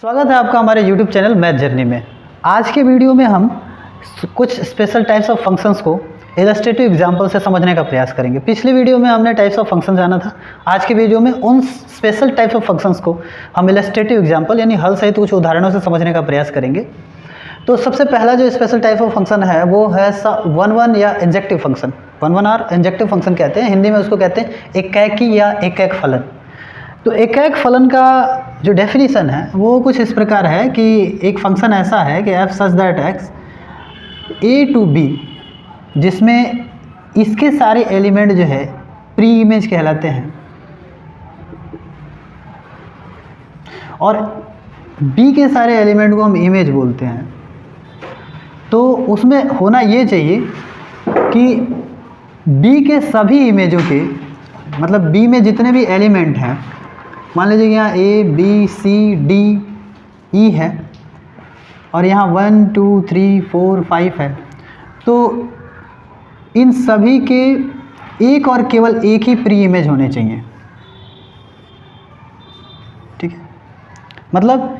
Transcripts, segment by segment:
स्वागत है आपका हमारे YouTube चैनल मैथ जर्नी में। आज के वीडियो में हम कुछ स्पेशल टाइप्स ऑफ फंक्शंस को इलस्ट्रेटिव एग्जांपल से समझने का प्रयास करेंगे। पिछले वीडियो में हमने टाइप्स ऑफ फंक्शन जाना था। आज के वीडियो में उन स्पेशल टाइप्स ऑफ फंक्शंस को हम इलस्ट्रेटिव एग्जांपल यानी हल सहित कुछ उदाहरणों से समझने का प्रयास करेंगे। तो सबसे पहला जो स्पेशल टाइप ऑफ फंक्शन है वो है वन या इंजेक्टिव फंक्शन। वन और इंजेक्टिव फंक्शन कहते हैं, हिंदी में उसको कहते हैं एकैकी या एकैक फलन। तो एकैक फलन का जो डेफिनेशन है वो कुछ इस प्रकार है कि एक फंक्शन ऐसा है कि f such that x a to b जिसमें इसके सारे एलिमेंट जो है प्री इमेज कहलाते हैं और b के सारे एलिमेंट को हम इमेज बोलते हैं। तो उसमें होना ये चाहिए कि b के सभी इमेजों के मतलब b में जितने भी एलिमेंट हैं, मान लीजिए यहाँ a b c d e है और यहाँ 1 2 3 4 5 है, तो इन सभी के एक और केवल एक ही प्री इमेज होने चाहिए। ठीक है, मतलब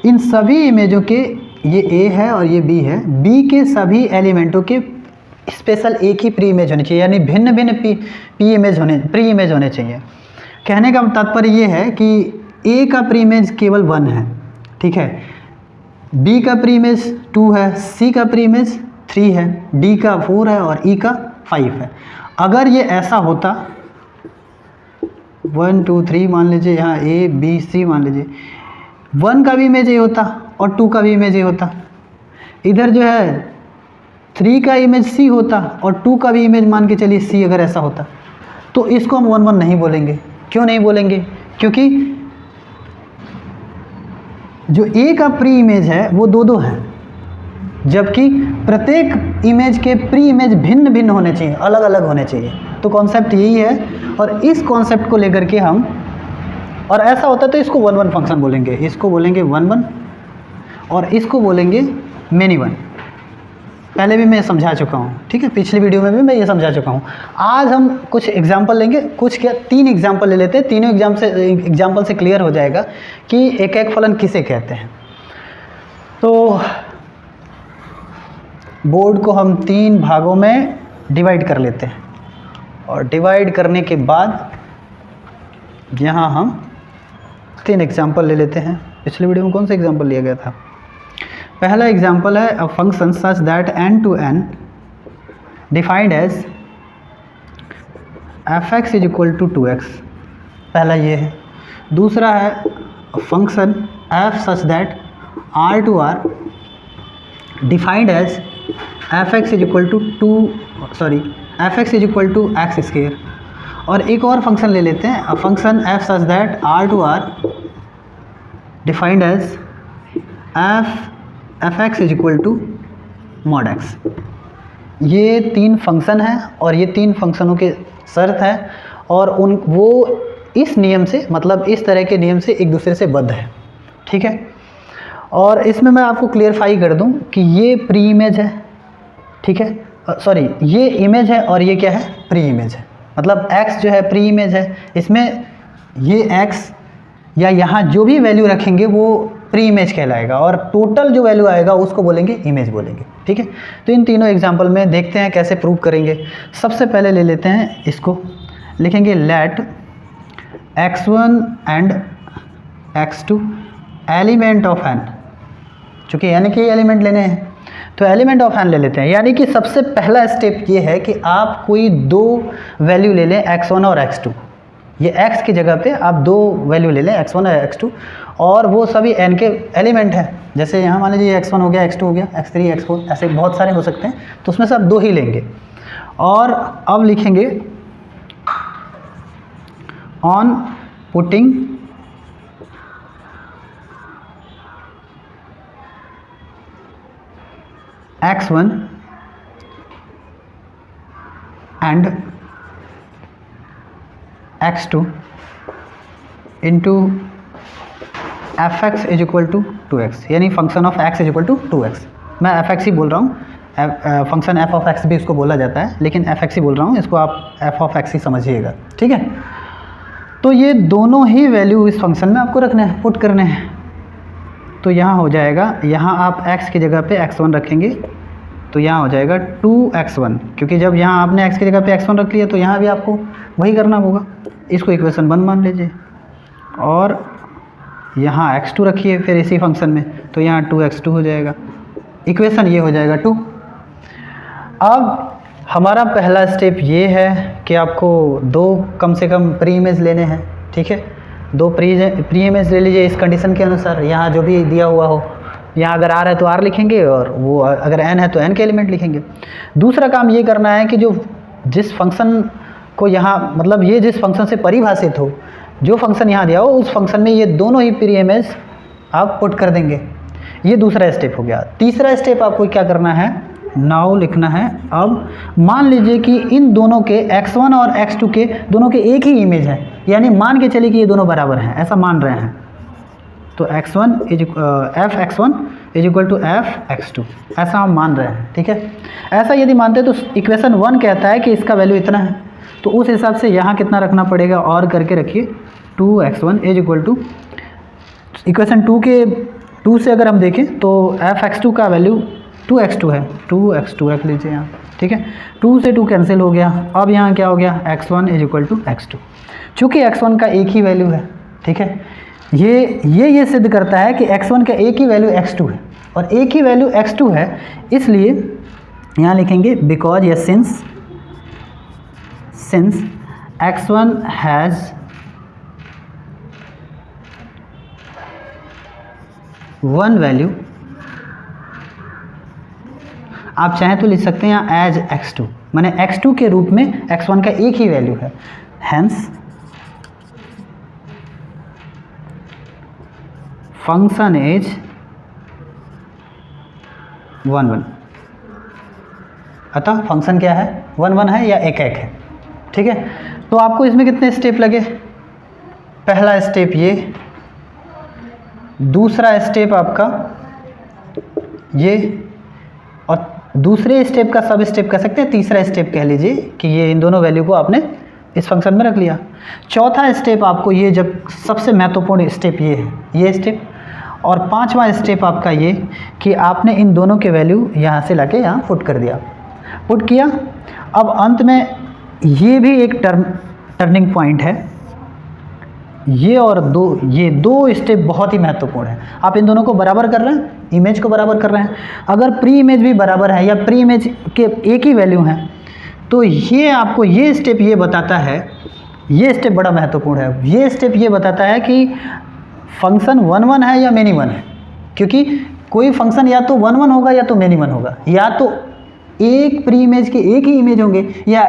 इन सभी इमेजों के ये a है और ये b है, b के सभी एलिमेंटों के स्पेशल एक ही प्री इमेज होनी चाहिए, यानी भिन्न भिन्न प्री इमेज होने चाहिए। कहने का तात्पर्य ये है कि a का प्री इमेज केवल 1 है, ठीक है, b का प्री इमेज 2 है, c का प्री इमेज 3 है, d का 4 है और e का 5 है। अगर ये ऐसा होता 1 2 3 मान लीजिए, यहाँ a b c मान लीजिए, 1 का भी इमेज ये होता और 2 का भी इमेज ये होता, इधर जो है 3 का इमेज c होता और 2 का भी इमेज मान के चलिए c अगर ऐसा होता, तो इसको हम 1 1 नहीं बोलेंगे। क्यों नहीं बोलेंगे? क्योंकि जो a का प्री इमेज है वो 2 2 है, जबकि प्रत्येक इमेज के प्री इमेज भिन्न भिन्न होने चाहिए, अलग अलग होने चाहिए। तो कॉन्सेप्ट यही है और इस कॉन्सेप्ट को लेकर के हम, और ऐसा होता तो इसको 1 1 फंक्शन बोलेंगे, इसको बोलेंगे 1 1 और इसको बोलेंगे मेनी वन। पहले भी मैं समझा चुका हूँ, ठीक है, पिछली वीडियो में भी मैं ये समझा चुका हूँ। आज हम कुछ एग्जाम्पल लेंगे, कुछ क्या 3 एग्जाम्पल ले लेते हैं, तीनों एग्जाम्पल से क्लियर हो जाएगा कि एकैक फलन किसे कहते हैं। तो बोर्ड को हम 3 भागों में डिवाइड कर लेते हैं और डिवाइड करने के बाद यहाँ हम 3 एग्जाम्पल ले लेते हैं। पिछले वीडियो में कौन सा एग्जाम्पल लिया गया था? पहला एग्जाम्पल है a function such that n to n defined as f(x) is equal to 2x। पहला ये है। दूसरा है function f such that r to r defined as f(x) is equal to x square. और एक और फंक्शन ले लेते हैं, function f such that r to r defined as f(x) is equal to mod x। ये 3 function हैं और ये 3 फंक्शनों के शर्त है और वो इस नियम से, मतलब इस तरह के नियम से एक दूसरे से बद्ध है, ठीक है। और इसमें मैं आपको क्लियरफाई कर दूं कि ये प्री इमेज है, ठीक है, सॉरी ये इमेज है और ये क्या है? प्री इमेज है। मतलब x जो है प्री इमेज है, इसमें ये x या यहाँ जो भी वैल्यू रखेंगे वो प्री इमेज कहलाएगा और टोटल जो वैल्यू आएगा उसको बोलेंगे इमेज बोलेंगे, ठीक है। तो इन तीनों एग्जांपल में देखते हैं कैसे प्रूव करेंगे। सबसे पहले ले लेते हैं, इसको लिखेंगे let x1 and x2 element of n, चूँकि यानी कि एलिमेंट लेने हैं तो एलिमेंट ऑफ n ले लेते हैं। यानी कि सबसे पहला स्टेप ये है कि आप कोई 2 वैल्यू ले लें, x1 और x2। ये x की जगह पे आप 2 वैल्यू ले लें, x1 और x2, और वो सभी n के एलिमेंट हैं। जैसे यहाँ मान लीजिए x1 हो गया, x2 हो गया, x3, x4, ऐसे बहुत सारे हो सकते हैं, तो उसमें से आप 2 ही लेंगे। और अब लिखेंगे on putting x1 and x2 into f(x) is equal to 2x, यानी function of x is equal to 2x। मैं f(x) ही बोल रहा हूँ, फंक्शन f(x) भी इसको बोला जाता है, लेकिन f(x) ही बोल रहा हूँ, इसको आप f(x) ही समझिएगा, ठीक है। तो ये दोनों ही वैल्यू इस फंक्शन में आपको रखने हैं, पुट करने हैं। तो यहाँ हो जाएगा, यहाँ आप x की जगह पे x1 रखेंगे तो यहाँ हो जाएगा 2x1, क्योंकि जब यहाँ आपने x की जगह पे x1 रख लिया तो यहाँ भी आपको वही करना होगा। इसको इक्वेशन 1 मान लीजिए और यहाँ x2 रखिए फिर इसी फंक्शन में, तो यहाँ 2x2 हो जाएगा। इक्वेशन ये हो जाएगा 2। अब हमारा पहला स्टेप ये है कि आपको दो कम से कम प्री इमेज लेने हैं, ठीक है। दो प्री इमेज ले लीजिए इस कंडीशन के अनुसार, यहाँ जो भी दिया हुआ हो, यहाँ अगर r है तो r लिखेंगे और वो अगर n है तो n के एलिमेंट लिखेंगे। दूसरा काम ये करना है कि जो जिस फंक्शन को यहाँ मतलब ये जिस फंक्शन से परिभाषित हो, जो फंक्शन यहाँ दिया हो उस फंक्शन में ये दोनों ही प्री इमेज आप पुट कर देंगे। ये दूसरा स्टेप हो गया। तीसरा स्टेप आपको क्या करना है, नाउ लिखना है। अब मान लीजिए कि इन दोनों के x1 और x2 के दोनों के एक ही इमेज है, यानी मान के चलिए कि ये दोनों बराबर हैं, ऐसा मान रहे हैं, तो x1 is f(x1) is equal to f(x2), ऐसा हम मान रहे हैं, ठीक है। ऐसा यदि मानते हैं तो इक्वेशन 1 कहता है कि इसका वैल्यू इतना है, तो उस हिसाब से यहाँ कितना रखना पड़ेगा, और करके रखिए 2x1 is equal two equation 2 से अगर हम देखें तो f(x2) का वैल्यू 2x2 है, 2x2 रख लीजिए यहाँ, ठीक है। 2 से 2 कैंसिल हो गया। अब यहाँ क्या हो गया, x1 is equal to x2। चूँकि x1 का एक ही वैल्यू है, ठीक है, ये सिद्ध करता है कि x1 का एक ही वैल्यू x2 है और एक ही वैल्यू x2 है, इसलिए यहाँ लिखेंगे बिकॉज या since x1 has one value, आप चाहें तो लिख सकते हैं यहाँ एज x2, माने x2 के रूप में x1 का एक ही वैल्यू है, हैंस फंक्शन इज 1 1। अतः फंक्शन क्या है, 1 1 है या 1 1 है, ठीक है। तो आपको इसमें कितने स्टेप लगे, पहला स्टेप ये, दूसरा स्टेप आपका ये, और दूसरे स्टेप का सब स्टेप कह सकते हैं, तीसरा स्टेप कह लीजिए कि ये इन दोनों वैल्यू को आपने इस फंक्शन में रख लिया। चौथा स्टेप आपको ये जब सबसे महत्वपूर्ण स्टेप ये है, ये स्टेप, और पांचवा स्टेप आपका ये कि आपने इन दोनों के वैल्यू यहाँ से लाके यहाँ पुट कर दिया, पुट किया। अब अंत में ये भी एक टर्निंग पॉइंट है, ये और ये दो स्टेप बहुत ही महत्वपूर्ण है। आप इन दोनों को बराबर कर रहे हैं, इमेज को बराबर कर रहे हैं। अगर प्री इमेज भी बराबर है या प्री इमेज के एक ही वैल्यू हैं, तो ये आपको ये स्टेप ये बताता है, ये स्टेप बड़ा महत्वपूर्ण है। ये स्टेप ये बताता है कि फंक्शन 1 1 है या मेनी 1 है, क्योंकि कोई फंक्शन या तो 1 1 होगा या तो मेनी 1 होगा, या तो एक प्री इमेज के एक ही इमेज होंगे या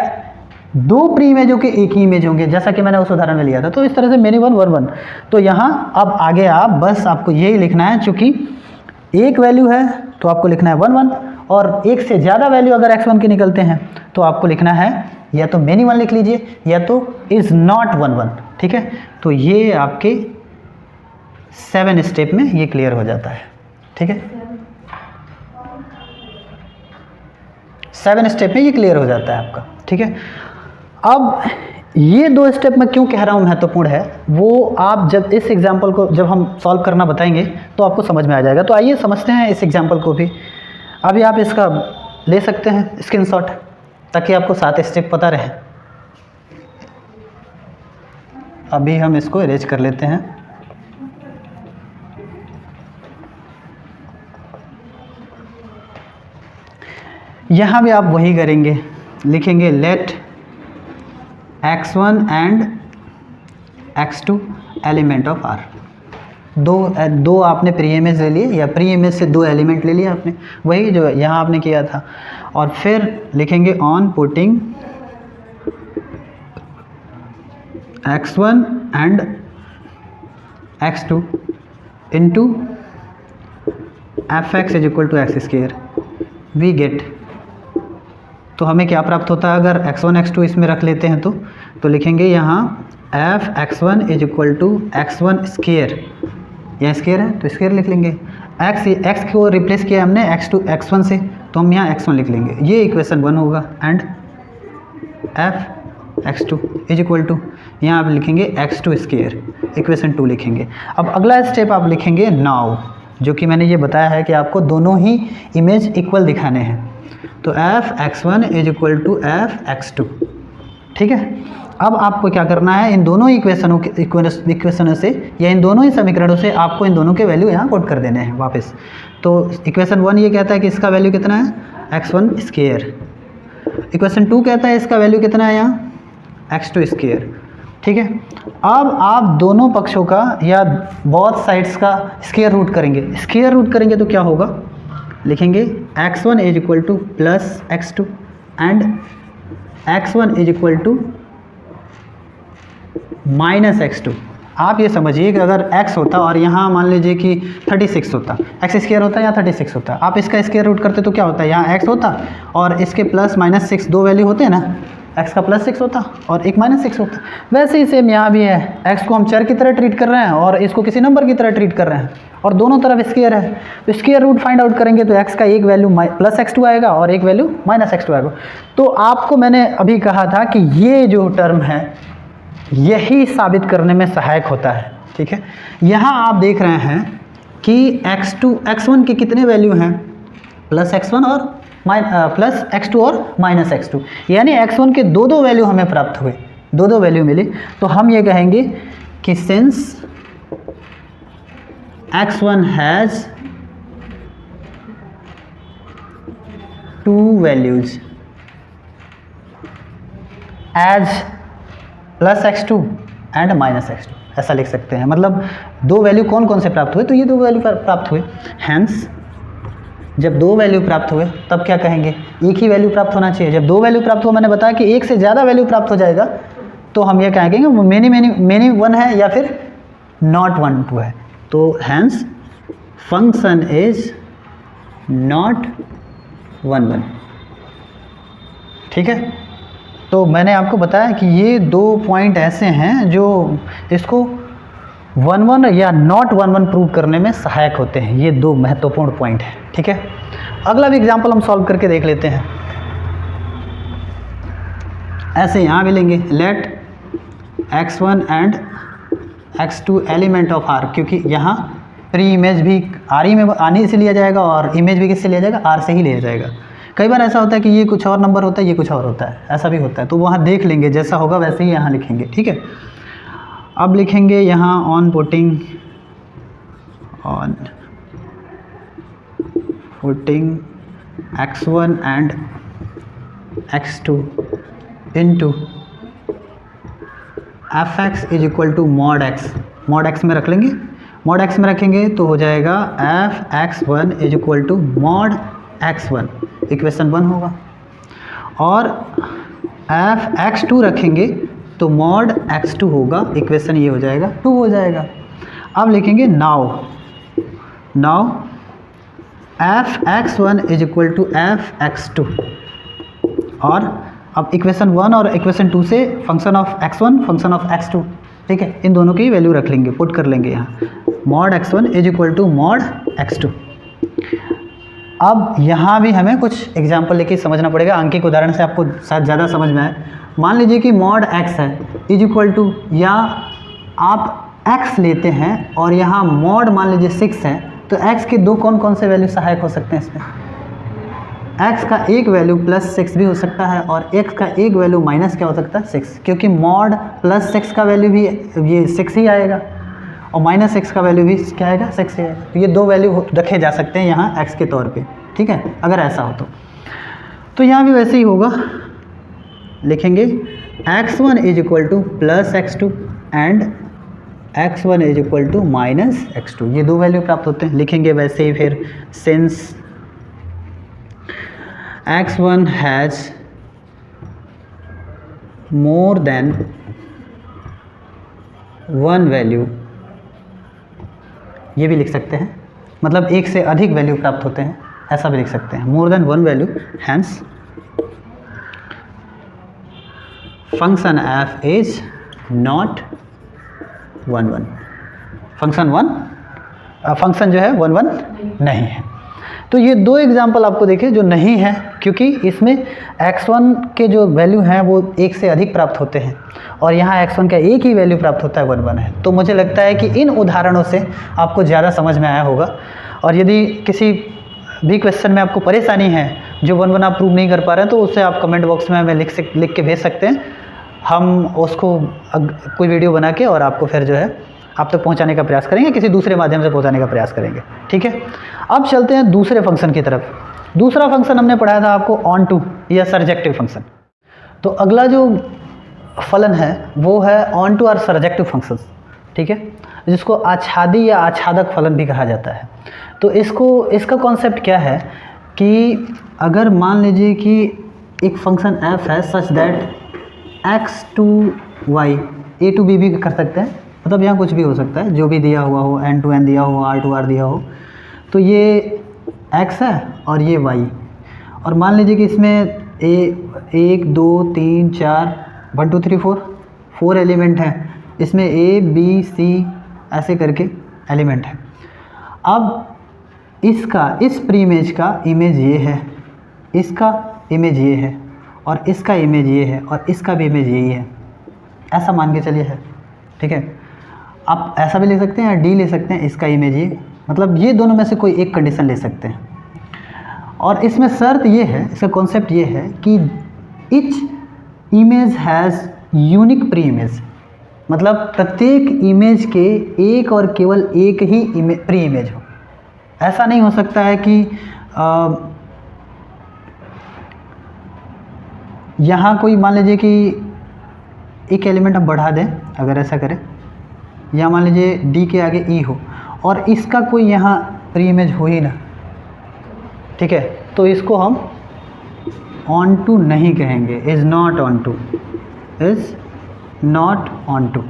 दो प्री इमेजों के एक ही इमेज होंगे, जैसा कि मैंने उस उदाहरण में लिया था। तो इस तरह से मेनी 1 1 1। तो यहाँ अब आगे आप बस आपको यही लिखना है, चूँकि एक वैल्यू है तो आपको लिखना है 1 1, और एक से ज़्यादा वैल्यू अगर x1 के निकलते हैं तो आपको लिखना है या तो मेनी 1 लिख लीजिए या तो इज़ नॉट 1 1, ठीक है। तो ये आपके 7 स्टेप में ये क्लियर हो जाता है, ठीक है। 7 स्टेप में ये क्लियर हो जाता है आपका, ठीक है। अब ये 2 स्टेप मैं क्यों कह रहा हूँ महत्वपूर्ण है, वो आप जब इस एग्जाम्पल को जब हम सॉल्व करना बताएंगे तो आपको समझ में आ जाएगा। तो आइए समझते हैं इस एग्जाम्पल को भी। अभी आप इसका ले सकते हैं स्क्रीनशॉट, ताकि आपको 7 स्टेप पता रहे। अभी हम इसको इरेज कर लेते हैं। यहाँ भी आप वही करेंगे, लिखेंगे let x1 and x2 element of R। दो आपने प्री इमेज ले लिए, या प्री इमेज से 2 एलिमेंट ले लिए आपने, वही जो यहाँ आपने किया था। और फिर लिखेंगे on putting x1 and x2 into fx is equal to x square we get. तो हमें क्या प्राप्त होता है अगर x1 x2 इसमें रख लेते हैं तो लिखेंगे यहाँ f(x1) is equal to x1 square, यहाँ स्क्वायर है तो स्क्वायर लिख लेंगे। x को रिप्लेस किया हमने x1 से, तो हम यहाँ x1 लिख लेंगे, ये इक्वेशन 1 होगा। And f(x2) is equal to यहाँ आप लिखेंगे x2 स्क्वायर, इक्वेशन 2 लिखेंगे। अब अगला स्टेप आप लिखेंगे नाउ, जो कि मैंने ये बताया है कि आपको दोनों ही इमेज इक्वल दिखाने हैं। तो f(x1) is equal to f(x2), ठीक है। अब आपको क्या करना है, इन दोनों इक्वेशनों से या इन दोनों ही समीकरणों से आपको इन दोनों के वैल्यू यहाँ पुट कर देने हैं वापस। तो इक्वेशन 1 ये कहता है कि इसका वैल्यू कितना है, x1 स्क्वायर। इक्वेशन 2 कहता है इसका वैल्यू कितना है यहाँ, x2 स्क्वायर, ठीक है। अब आप दोनों पक्षों का या बोथ साइड्स का स्क्वायर रूट करेंगे। स्क्वायर रूट करेंगे तो क्या होगा, लिखेंगे x1 is equal to plus x2 and x1 is equal to minus x2। आप ये समझिए कि अगर x होता और यहाँ मान लीजिए कि 36 होता, x स्क्वायर होता या 36 होता, आप इसका स्क्वायर रूट करते तो क्या होता है, यहाँ x होता और इसके प्लस माइनस 6 दो वैल्यू होते हैं ना, x का प्लस 6 होता और एक माइनस 6 होता। वैसे ही सेम यहाँ भी है, x को हम चर की तरह ट्रीट कर रहे हैं और इसको किसी नंबर की तरह ट्रीट कर रहे हैं और दोनों तरफ स्क्वायर है। तो स्क्वायर रूट फाइंड आउट करेंगे तो x का एक वैल्यू प्लस x2 आएगा और एक वैल्यू माइनस x2 आएगा। तो आपको मैंने अभी कहा था कि ये जो टर्म है यही साबित करने में सहायक होता है, ठीक है। यहाँ आप देख रहे हैं कि x1 के कितने वैल्यू हैं, प्लस x1 और प्लस x2 और माइनस x2, यानी x1 के दो वैल्यू हमें प्राप्त हुए, दो वैल्यू मिली। तो हम ये कहेंगे कि since x1 has two values as plus x2 and minus x2, ऐसा लिख सकते हैं। मतलब दो वैल्यू कौन कौन से प्राप्त हुए, तो ये दो वैल्यू प्राप्त हुए। हैंस जब दो वैल्यू प्राप्त हुए तब क्या कहेंगे, एक ही वैल्यू प्राप्त होना चाहिए। जब दो वैल्यू प्राप्त हुआ, मैंने बताया कि एक से ज़्यादा वैल्यू प्राप्त हो जाएगा तो हम ये कहेंगे मेनी वन है या फिर नॉट 1 2 है। तो हैंस फंक्शन इज नॉट 1 1, ठीक है। तो मैंने आपको बताया कि ये दो पॉइंट ऐसे हैं जो इसको 1 1 या नॉट 1 1 प्रूव करने में सहायक होते हैं। ये दो महत्वपूर्ण पॉइंट हैं, ठीक है। अगला भी एग्जांपल हम सॉल्व करके देख लेते हैं। ऐसे यहाँ भी लेंगे, let x1 and x2 element of R, क्योंकि यहाँ प्री इमेज भी RE में आने से लिया जाएगा और इमेज भी किससे लिया जाएगा, R से ही लिया जाएगा। कई बार ऐसा होता है कि ये कुछ और नंबर होता है, ये कुछ और होता है, ऐसा भी होता है। तो वहाँ देख लेंगे, जैसा होगा वैसे ही यहाँ लिखेंगे, ठीक है। अब लिखेंगे यहाँ on putting x1 and x2 into fx is equal to mod x में रख लेंगे। मॉड x में रखेंगे तो हो जाएगा fx1 is equal to mod x1, equation 1 होगा। और fx2 रखेंगे तो मॉड x2 होगा, इक्वेशन ये हो जाएगा 2 हो जाएगा। अब लिखेंगे now fx1 is equal to fx2, और अब इक्वेशन 1 और इक्वेशन 2 से function of x1 function of x2, ठीक है, इन दोनों की वैल्यू रख लेंगे, पुट कर लेंगे यहाँ। Mod x1 is equal to mod x2। अब यहाँ भी हमें कुछ एग्जाम्पल लेके समझना पड़ेगा, अंकित उदाहरण से आपको शायद ज़्यादा समझ में आए। मान लीजिए कि मॉड x है इज इक्वल टू, या आप x लेते हैं और यहाँ मॉड मान लीजिए 6 है, तो x के दो कौन कौन से वैल्यू सहायक हो सकते हैं इसमें। x का एक वैल्यू प्लस 6 भी हो सकता है और x का एक वैल्यू माइनस क्या हो सकता है 6, क्योंकि मॉड प्लस 6 का वैल्यू भी ये 6 ही आएगा और माइनस 6 का वैल्यू भी क्या आएगा 6 ही आएगा। तो ये दो वैल्यू रखे जा सकते हैं यहाँ x के तौर पे, ठीक है, अगर ऐसा हो तो यहाँ भी वैसे ही होगा। लिखेंगे x1 is equal to plus x2 and x1 is equal to minus x2, ये दो वैल्यू प्राप्त होते हैं। लिखेंगे वैसे ही फिर since x1 has more than 1 value, ये भी लिख सकते हैं, मतलब एक से अधिक वैल्यू प्राप्त होते हैं, ऐसा भी लिख सकते हैं, more than 1 value. Hence function f is not 1 1, function जो है 1 1 नहीं है। तो ये दो एग्जाम्पल आपको देखे जो नहीं है, क्योंकि इसमें x1 के जो वैल्यू हैं वो एक से अधिक प्राप्त होते हैं और यहाँ x1 का एक ही वैल्यू प्राप्त होता है 1 1 है। तो मुझे लगता है कि इन उदाहरणों से आपको ज़्यादा समझ में आया होगा और यदि किसी भी क्वेश्चन में आपको परेशानी है जो 1 1 आप प्रूव नहीं कर पा रहे हैं, तो उससे आप कमेंट बॉक्स में हमें लिख के भेज सकते हैं। हम उसको कोई वीडियो बना के और आपको फिर जो है आप तक पहुंचाने का प्रयास करेंगे, किसी दूसरे माध्यम से पहुंचाने का प्रयास करेंगे। ठीक है, अब चलते हैं दूसरे फंक्शन की तरफ। दूसरा फंक्शन हमने पढ़ाया था आपको ऑन टू या सर्जेक्टिव फंक्शन। तो अगला जो फलन है वो है ऑन टू और सर्जेक्टिव फंक्शंस। ठीक है, जिसको आच्छादी या आच्छादक फलन भी कहा जाता है। तो इसका कॉन्सेप्ट क्या है कि अगर मान लीजिए कि एक फंक्शन f है such that x to y, a to b भी कर सकते हैं, मतलब यहाँ कुछ भी हो सकता है जो भी दिया हुआ हो, n टू n दिया हो, r टू r दिया हो। तो ये x है और ये y, और मान लीजिए कि इसमें 1 2 3 4 1 2 3 4 एलिमेंट हैं, इसमें a b c ऐसे करके एलिमेंट है। अब इस प्री इमेज का इमेज ये है, इसका इमेज ये है, और इसका इमेज ये है, और इसका भी इमेज यही है, ऐसा मान के चलिए है। ठीक है, आप ऐसा भी ले सकते हैं या डी ले सकते हैं, इसका इमेज ये, मतलब ये दोनों में से कोई एक कंडीशन ले सकते हैं। और इसमें शर्त ये है, इसका कॉन्सेप्ट ये है कि each image has unique pre image, मतलब प्रत्येक इमेज के एक और केवल एक ही प्री इमेज हो। ऐसा नहीं हो सकता है कि यहाँ कोई मान लीजिए कि एक एलिमेंट हम बढ़ा दें, अगर ऐसा करें, या मान लीजिए डी के आगे ई हो और इसका कोई यहाँ प्री इमेज हो ही ना। ठीक है, तो इसको हम ऑन टू नहीं कहेंगे, is not onto, is not onto,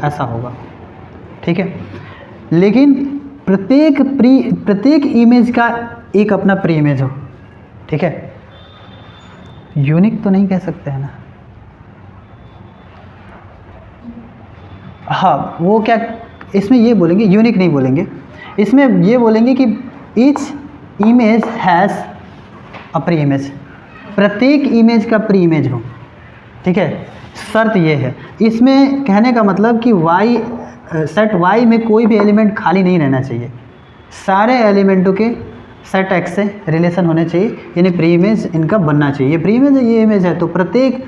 ऐसा होगा। ठीक है, लेकिन प्रत्येक इमेज का एक अपना प्री इमेज हो। ठीक है, यूनिक तो नहीं कह सकते हैं ना। हाँ, वो क्या इसमें ये बोलेंगे, यूनिक नहीं बोलेंगे, इसमें ये बोलेंगे कि each image has a pre image, प्रत्येक इमेज का प्री इमेज हो। ठीक है, शर्त ये है। इसमें कहने का मतलब कि सेट y में कोई भी एलिमेंट खाली नहीं रहना चाहिए, सारे एलिमेंटों के सेट x से रिलेशन होने चाहिए, यानी प्री इमेज इनका बनना चाहिए। ये प्री इमेज है, ये इमेज है, तो प्रत्येक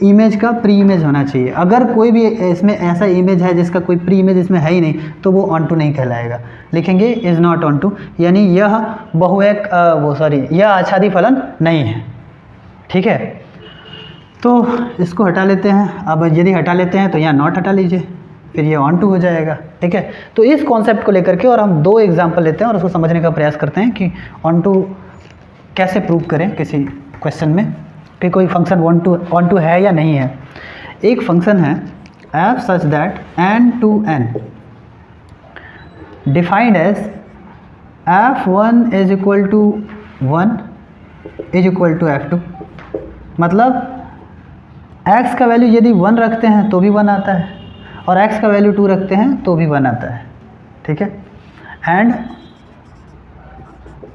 इमेज का प्री इमेज होना चाहिए। अगर कोई भी इसमें ऐसा इमेज है जिसका कोई प्री इमेज इसमें है ही नहीं, तो वो ऑन टू नहीं कहलाएगा, लिखेंगे इज़ नॉट ऑन टू, यानी यह यह आच्छादी फलन नहीं है। ठीक है, तो इसको हटा लेते हैं। अब यदि हटा लेते हैं तो यहाँ नॉट हटा लीजिए, फिर ये ऑन टू हो जाएगा। ठीक है, तो इस कॉन्सेप्ट को लेकर के और हम 2 एग्जाम्पल लेते हैं और उसको समझने का प्रयास करते हैं कि ऑन टू कैसे प्रूव करें किसी क्वेश्चन में कि कोई फंक्शन ऑन टू है या नहीं है। एक फंक्शन है f such that n to n defined as f1 is equal to 1 is equal to f2, मतलब x का वैल्यू यदि 1 रखते हैं तो भी 1 आता है, और x का वैल्यू 2 रखते हैं तो भी 1 आता है। ठीक है, and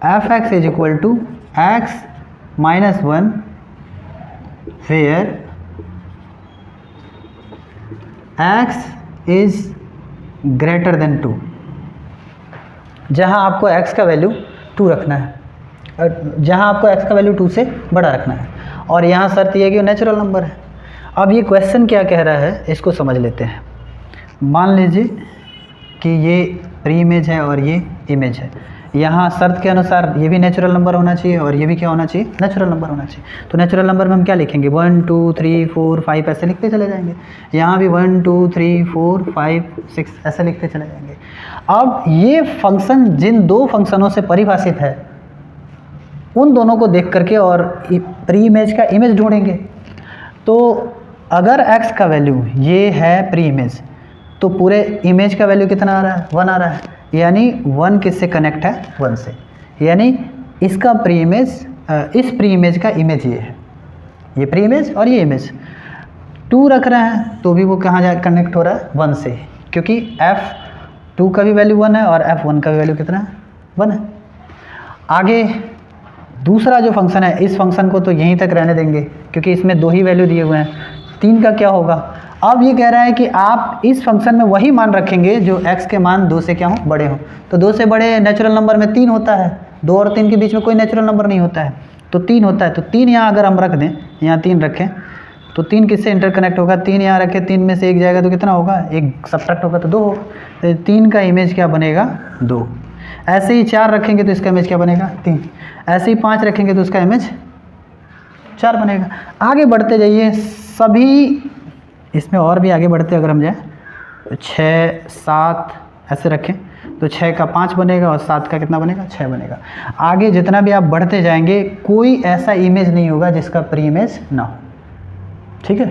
f(x) is equal to x minus 1 where x is greater than 2, जहाँ आपको x का वैल्यू 2 रखना है, और जहाँ आपको x का वैल्यू 2 से बड़ा रखना है, और यहाँ शर्त यह है कि वो नेचुरल नंबर है। अब ये क्वेश्चन क्या कह रहा है, इसको समझ लेते हैं। मान लीजिए कि ये प्री इमेज है और ये इमेज है, यहाँ शर्त के अनुसार ये भी नेचुरल नंबर होना चाहिए और ये भी क्या होना चाहिए, नेचुरल नंबर होना चाहिए। तो नेचुरल नंबर में हम क्या लिखेंगे, 1 2 3 4 5 ऐसे लिखते चले जाएंगे, यहाँ भी 1 2 3 4 5 6 ऐसे लिखते चले जाएंगे। अब ये फंक्शन जिन 2 फंक्शनों से परिभाषित है, उन दोनों को देख करके और प्री इमेज का इमेज ढूंढेंगे। तो अगर x का वैल्यू ये है प्री इमेज, तो पूरे इमेज का वैल्यू कितना आ रहा है, 1 आ रहा है, यानी 1 किससे कनेक्ट है, 1 से, यानी इसका प्री इमेज, इस प्री इमेज का इमेज ये है, ये प्री इमेज और ये इमेज। 2 रख रहे हैं तो भी वो कहाँ जा कनेक्ट हो रहा है, 1 से, क्योंकि f2 का भी वैल्यू 1 है और f1 का भी वैल्यू कितना है, 1 है। आगे दूसरा जो फंक्शन है, इस फंक्शन को तो यहीं तक रहने देंगे क्योंकि इसमें 2 ही वैल्यू दिए हुए हैं, 3 का क्या होगा। अब ये कह रहा है कि आप इस फंक्शन में वही मान रखेंगे जो x के मान 2 से क्या हो, बड़े हो। तो 2 से बड़े नेचुरल नंबर में 3 होता है, 2 और 3 के बीच में कोई नेचुरल नंबर नहीं होता है, तो 3 होता है। तो 3 यहाँ अगर हम रख दें, यहाँ 3 रखें तो 3 किससे इंटरकनेक्ट होगा, 3 यहाँ रखें, 3 में से 1 जाएगा तो कितना होगा, 1 सब्ट्रैक्ट होगा तो 2 होगा। तो 3 का इमेज क्या बनेगा, 2। ऐसे ही 4 रखेंगे तो इसका इमेज क्या बनेगा, 3। ऐसे ही 5 रखेंगे तो उसका इमेज 4 बनेगा। आगे बढ़ते जाइए, सभी इसमें और भी आगे बढ़ते अगर हम जाएँ तो 6, 7 ऐसे रखें तो 6 का 5 बनेगा और 7 का कितना बनेगा, 6 बनेगा। आगे जितना भी आप बढ़ते जाएंगे कोई ऐसा इमेज नहीं होगा जिसका प्री इमेज ना हो, ठीक है।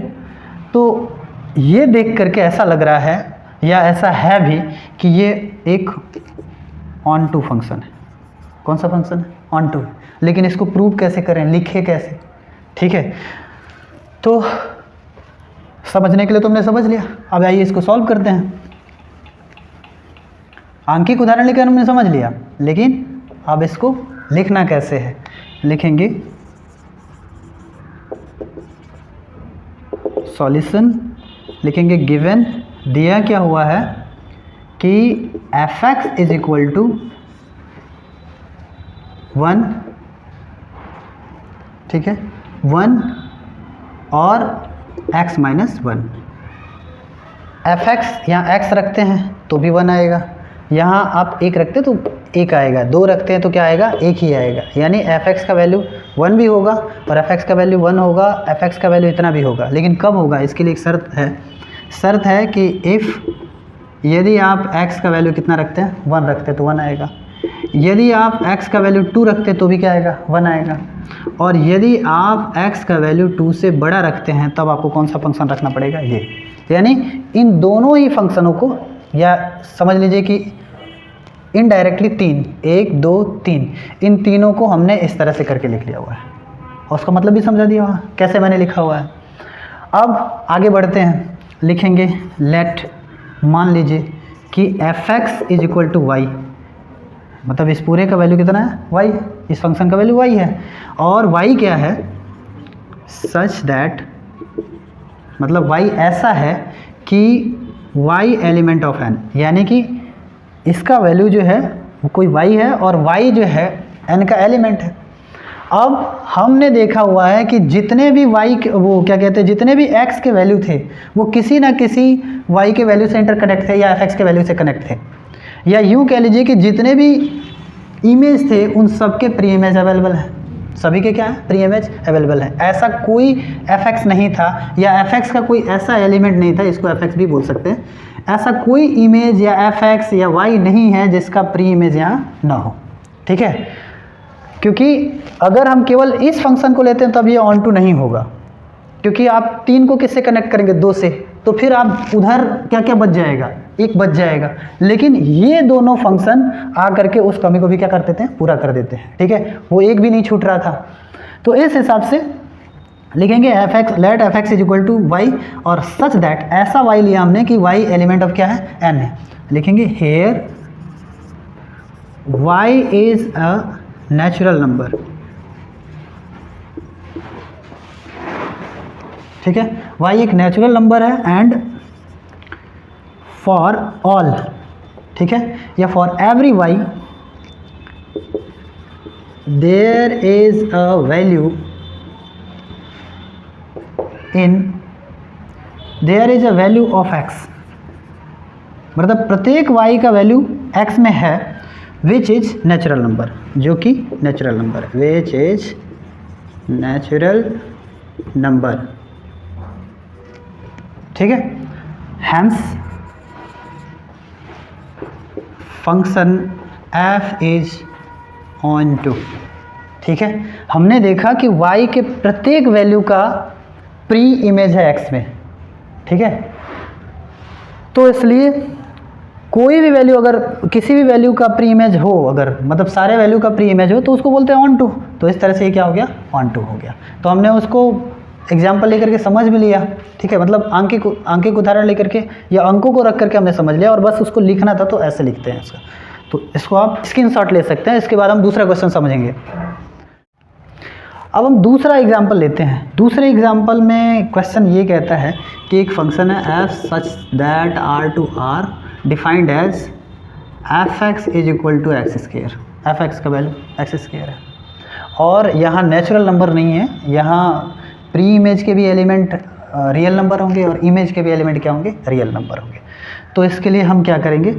तो ये देख करके ऐसा लग रहा है या ऐसा है भी कि ये एक ऑन टू फंक्शन है। कौन सा फंक्शन है, ऑन टू। लेकिन इसको प्रूव कैसे करें, लिखे कैसे, ठीक है। तो समझने के लिए तुमने समझ लिया, अब आइए इसको सॉल्व करते हैं। आंकिक उदाहरण लेकर हमने समझ लिया, लेकिन अब इसको लिखना कैसे है, लिखेंगे सॉल्यूशन, लिखेंगे गिवन, दिया क्या हुआ है कि fx इज इक्वल टू 1, ठीक है, 1 और x माइनस 1। fx यहाँ x रखते हैं तो भी 1 आएगा, यहाँ आप 1 रखते तो 1 आएगा, 2 रखते हैं तो क्या आएगा, 1 ही आएगा। यानी fx का वैल्यू 1 भी होगा और fx का वैल्यू 1 होगा, fx का वैल्यू इतना भी होगा। लेकिन कब होगा, इसके लिए एक शर्त है कि इफ़, यदि आप x का वैल्यू कितना रखते हैं, 1 रखते हैं तो 1 आएगा। यदि आप x का वैल्यू 2 रखते हैं तो भी क्या आएगा, 1 आएगा। और यदि आप x का वैल्यू 2 से बड़ा रखते हैं तब आपको कौन सा फंक्शन रखना पड़ेगा, ये। यानी इन दोनों ही फंक्शनों को, या समझ लीजिए कि इनडायरेक्टली 3, 1, 2, 3, इन तीनों को हमने इस तरह से करके लिख लिया हुआ है और उसका मतलब भी समझा दिया हुआ कैसे मैंने लिखा हुआ है। अब आगे बढ़ते हैं, लिखेंगे लेट, मान लीजिए कि fx is equal to y, मतलब इस पूरे का वैल्यू कितना है, y, इस फंक्शन का वैल्यू y है। और y क्या है, सच दैट, मतलब y ऐसा है कि y एलिमेंट ऑफ n, यानी कि इसका वैल्यू जो है वो कोई y है और y जो है n का एलिमेंट है। अब हमने देखा हुआ है कि जितने भी y के, वो क्या कहते हैं, जितने भी x के वैल्यू थे वो किसी ना किसी y के वैल्यू से इंटरकनेक्ट थे या fx के वैल्यू से कनेक्ट थे, या यूँ कह लीजिए कि जितने भी इमेज थे उन सब के प्री इमेज अवेलेबल है, सभी के क्या है, प्री इमेज अवेलेबल है। ऐसा कोई fx नहीं था या fx का कोई ऐसा एलिमेंट नहीं था, इसको fx भी बोल सकते हैं, ऐसा कोई इमेज या fx या y नहीं है जिसका प्री इमेज यहाँ ना हो, ठीक है। क्योंकि अगर हम केवल इस फंक्शन को लेते हैं तब ये ऑन टू नहीं होगा, क्योंकि आप 3 को किससे कनेक्ट करेंगे, 2 से, तो फिर आप उधर क्या क्या बच जाएगा, 1 बच जाएगा। लेकिन ये दोनों फंक्शन आ करके उस कमी को भी क्या कर देते हैं, पूरा कर देते हैं, ठीक है, वो 1 भी नहीं छूट रहा था। तो इस हिसाब से लिखेंगे fx, let fx is equal to y, और सच दैट, ऐसा y लिया हमने कि y एलिमेंट ऑफ क्या है, n है। लिखेंगे here y is a natural number, ठीक है, y एक नेचुरल नंबर है, एंड फॉर ऑल, ठीक है, या for every y there is a value in, there is a value of x, मतलब प्रत्येक y का वैल्यू x में है, विच इज नेचुरल नंबर, जो कि नेचुरल नंबर है, विच इज नेचुरल नंबर, ठीक है। Hence function f is onto, ठीक है। हमने देखा कि y के प्रत्येक वैल्यू का प्री इमेज है x में, ठीक है। तो इसलिए कोई भी वैल्यू, अगर किसी भी वैल्यू का प्री इमेज हो, अगर मतलब सारे वैल्यू का प्री इमेज हो, तो उसको बोलते हैं ऑन टू। तो इस तरह से ये क्या हो गया, ऑन टू हो गया। तो हमने उसको एग्जाम्पल लेकर के समझ भी लिया, ठीक है, मतलब आंकिक उदाहरण लेकर के या अंकों को रख करके हमने समझ लिया, और बस उसको लिखना था तो ऐसे लिखते हैं इसका। तो इसको आप स्क्रीनशॉट ले सकते हैं। इसके बाद हम दूसरा क्वेश्चन समझेंगे। अब हम दूसरा एग्जाम्पल लेते हैं। दूसरे एग्जाम्पल में क्वेश्चन ये कहता है कि एक फंक्शन है f such that r to r defined as f x is equal to x square. F x का वैल्यू एक्स स्क्वायर है और यहाँ नेचुरल नंबर नहीं है, यहाँ प्री इमेज के भी एलिमेंट रियल नंबर होंगे और इमेज के भी एलिमेंट क्या होंगे, रियल नंबर होंगे। तो इसके लिए हम क्या करेंगे,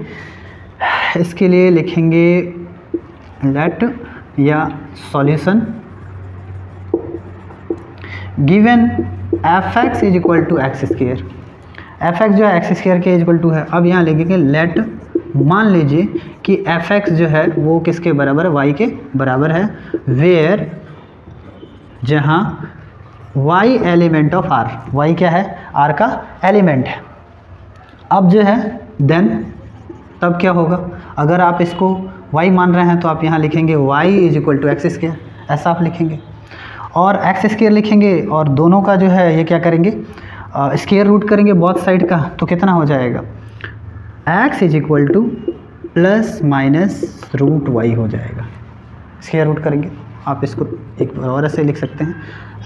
इसके लिए लिखेंगे लेट या solution given f x is equal to x square. F x जो है एक्स स्क्वायर के इक्वल टू है। अब यहाँ लिखेंगे लेट, मान लीजिए कि एफ एक्स जो है वो किसके बराबर है, वाई के बराबर है, वेयर जहाँ y element of r, y क्या है, आर का एलिमेंट है। अब जो है देन तब क्या होगा, अगर आप इसको वाई मान रहे हैं तो आप यहाँ लिखेंगे y is equal to x square, ऐसा आप लिखेंगे और एक्स स्क्वायर लिखेंगे और दोनों का जो है ये क्या करेंगे, स्क्वायर रूट करेंगे बोथ साइड का, तो कितना हो जाएगा, x is equal to plus minus root y हो जाएगा। स्क्वायर रूट करेंगे, आप इसको एक और ऐसे लिख सकते हैं,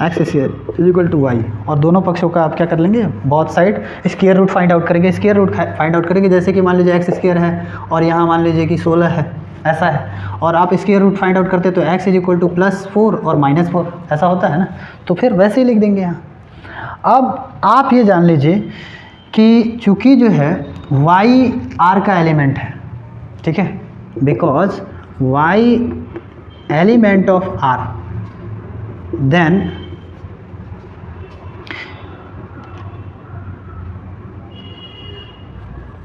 x square is equal to y और दोनों पक्षों का आप क्या कर लेंगे, both side square root find out करेंगे। स्क्वायर रूट फाइंड आउट करेंगे, जैसे कि मान लीजिए एक्स स्क्वायर है और यहाँ मान लीजिए कि 16 है, ऐसा है, और आप स्क्वायर रूट फाइंड आउट करते तो x इज इक्वल टू +4 और -4 ऐसा होता है ना, तो फिर वैसे ही लिख देंगे यहाँ। अब आप ये जान लीजिए कि चूँकि जो है y r का एलिमेंट है, ठीक है, because y element of r, then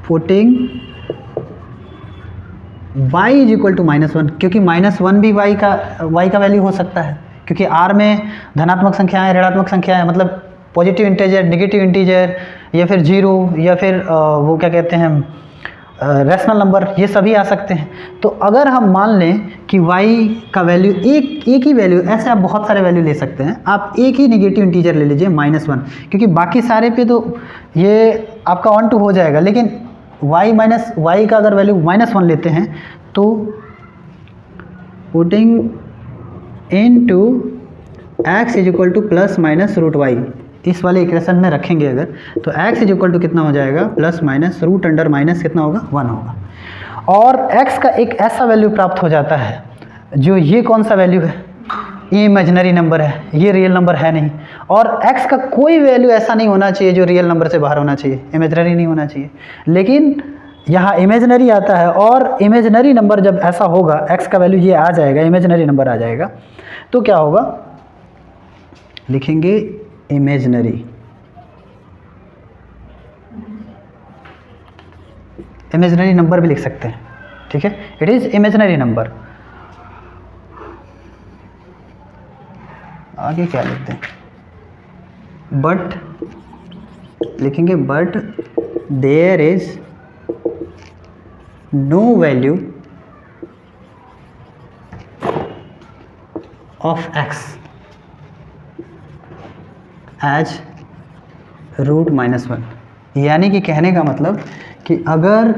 putting y is equal to -1, क्योंकि -1 भी y का वैल्यू हो सकता है, क्योंकि r में धनात्मक संख्याएं, ऋणात्मक संख्याएं, मतलब पॉजिटिव इंटीजर, नेगेटिव इंटीजर, या फिर जीरो, या फिर वो क्या कहते हैं रैशनल नंबर, ये सभी आ सकते हैं। तो अगर हम मान लें कि y का वैल्यू एक ही वैल्यू, ऐसे आप बहुत सारे वैल्यू ले सकते हैं, आप एक ही नेगेटिव इंटीजर ले लीजिए -1, क्योंकि बाकी सारे पे तो ये आपका 1 2 हो जाएगा, लेकिन y का अगर वैल्यू -1 लेते हैं तो putting into x is equal to plus minus root y, इस वाले इक्वेशन में रखेंगे अगर, तो x इज इक्वल टू कितना हो जाएगा, plus minus root under minus कितना होगा, 1 होगा। और x का एक ऐसा वैल्यू प्राप्त हो जाता है जो ये कौन सा वैल्यू है, ये इमेजिनरी नंबर है, ये रियल नंबर है नहीं, और x का कोई वैल्यू ऐसा नहीं होना चाहिए जो रियल नंबर से बाहर होना चाहिए, इमेजिनरी नहीं होना चाहिए, लेकिन यहाँ इमेजिनरी आता है। और इमेजिनरी नंबर जब ऐसा होगा, x का वैल्यू ये आ जाएगा, इमेजिनरी नंबर आ जाएगा, तो क्या होगा, लिखेंगे इमेजिनरी, इमेजिनरी नंबर भी लिख सकते हैं, ठीक है, इट इज इमेजिनरी नंबर। आगे क्या लिखते हैं, बट लिखेंगे but there is no value of x as root -1, यानी कि कहने का मतलब कि अगर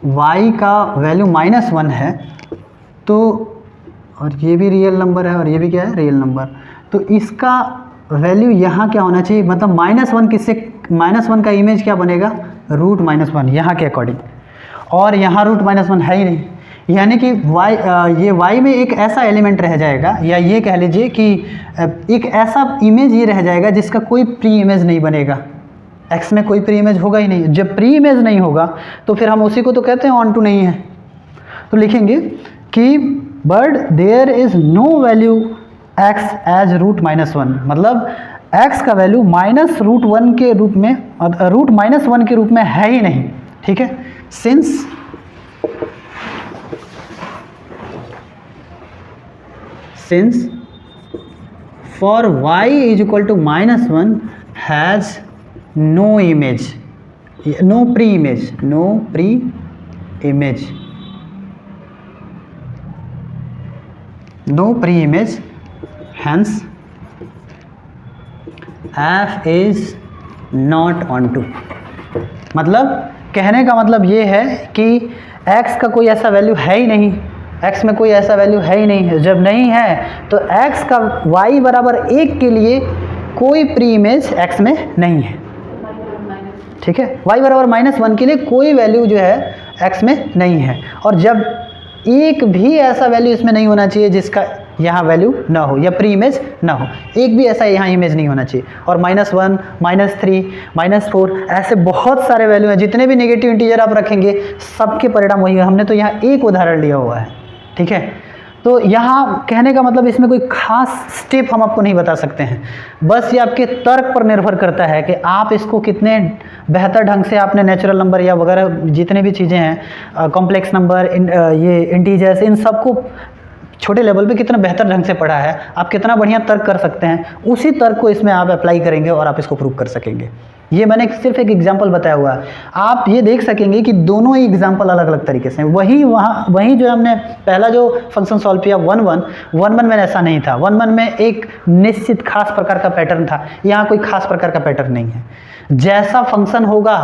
y का वैल्यू -1 है तो, और ये भी रियल नंबर है और ये भी क्या है, रियल नंबर, तो इसका वैल्यू यहाँ क्या होना चाहिए, मतलब -1 किससे, -1 का इमेज क्या बनेगा, रूट -1 यहाँ के अकॉर्डिंग, और यहाँ रूट -1 है ही नहीं, यानी कि ये y में एक ऐसा एलिमेंट रह जाएगा, या ये कह लीजिए कि एक ऐसा इमेज ये रह जाएगा जिसका कोई प्री इमेज नहीं बनेगा, x में कोई प्री इमेज होगा ही नहीं। जब प्री इमेज नहीं होगा तो फिर हम उसी को तो कहते हैं ऑन टू नहीं है, तो लिखेंगे कि but there is no value x as root -1, मतलब x का वैल्यू -√1 के रूप में, रूट -1 के रूप में है ही नहीं, ठीक है, since for y is equal to -1 has no image, no pre-image, hence f is not onto, मतलब कहने का मतलब ये है कि x का कोई ऐसा वैल्यू है ही नहीं, x में कोई ऐसा वैल्यू है ही नहीं है। जब नहीं है तो x का y बराबर 1 के लिए कोई प्री इमेज x में नहीं है, ठीक है। y बराबर -1 के लिए कोई वैल्यू जो है x में नहीं है, और जब एक भी ऐसा वैल्यू इसमें नहीं होना चाहिए जिसका यहाँ वैल्यू ना हो या प्री इमेज ना हो, एक भी ऐसा यहाँ इमेज नहीं होना चाहिए। और -1, -3, -4 ऐसे बहुत सारे वैल्यू हैं, जितने भी नेगेटिव इंटीजर आप रखेंगे सबके परिणाम वही है। हमने तो यहाँ एक उदाहरण लिया हुआ है, ठीक है। तो यहाँ कहने का मतलब इसमें कोई खास स्टेप हम आपको नहीं बता सकते हैं, बस ये आपके तर्क पर निर्भर करता है कि आप इसको कितने बेहतर ढंग से आपने नेचुरल नंबर या वगैरह जितने भी चीज़ें हैं, कॉम्प्लेक्स नंबर, ये इंटीजर्स, इन सबको छोटे लेवल पे कितना बेहतर ढंग से पढ़ा है, आप कितना बढ़िया तर्क कर सकते हैं, उसी तर्क को इसमें आप अप्लाई करेंगे और आप इसको प्रूव कर सकेंगे। ये मैंने सिर्फ एक एग्जांपल बताया हुआ है, आप ये देख सकेंगे कि दोनों ही एग्जांपल अलग अलग तरीके से हैं। वही जो हमने पहला जो फंक्शन सॉल्व किया 1 1 में ऐसा नहीं था। 1 1 में एक निश्चित खास प्रकार का पैटर्न था, यहाँ कोई खास प्रकार का पैटर्न नहीं है। जैसा फंक्शन होगा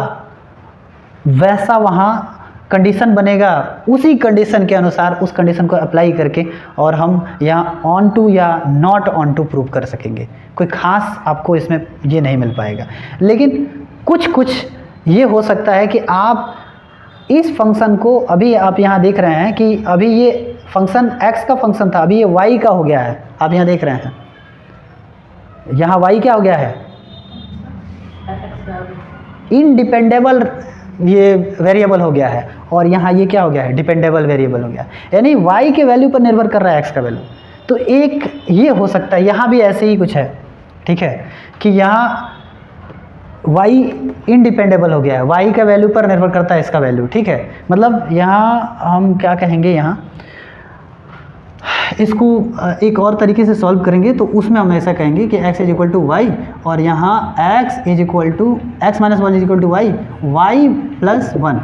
वैसा वहाँ कंडीशन बनेगा, उसी कंडीशन के अनुसार उस कंडीशन को अप्लाई करके और हम यहाँ ऑन टू या नॉट ऑन टू प्रूव कर सकेंगे। कोई खास आपको इसमें ये नहीं मिल पाएगा, लेकिन कुछ ये हो सकता है कि आप इस फंक्शन को, अभी आप यहाँ देख रहे हैं कि अभी ये फंक्शन x का फंक्शन था, अभी ये y का हो गया है। आप यहाँ देख रहे हैं यहाँ y क्या हो गया है, इनडिपेंडेबल ये वेरिएबल हो गया है, और यहाँ ये क्या हो गया है, डिपेंडेबल वेरिएबल हो गया। यानी y के वैल्यू पर निर्भर कर रहा है x का वैल्यू। तो एक ये हो सकता है, यहाँ भी ऐसे ही कुछ है, ठीक है, कि यहाँ y इनडिपेंडेबल हो गया है, y का वैल्यू पर निर्भर करता है इसका वैल्यू, ठीक है। मतलब यहाँ हम क्या कहेंगे, यहाँ इसको एक और तरीके से सॉल्व करेंगे तो उसमें हम ऐसा कहेंगे कि x is equal to y, और यहाँ x is equal to x minus 1 is equal to y, y plus 1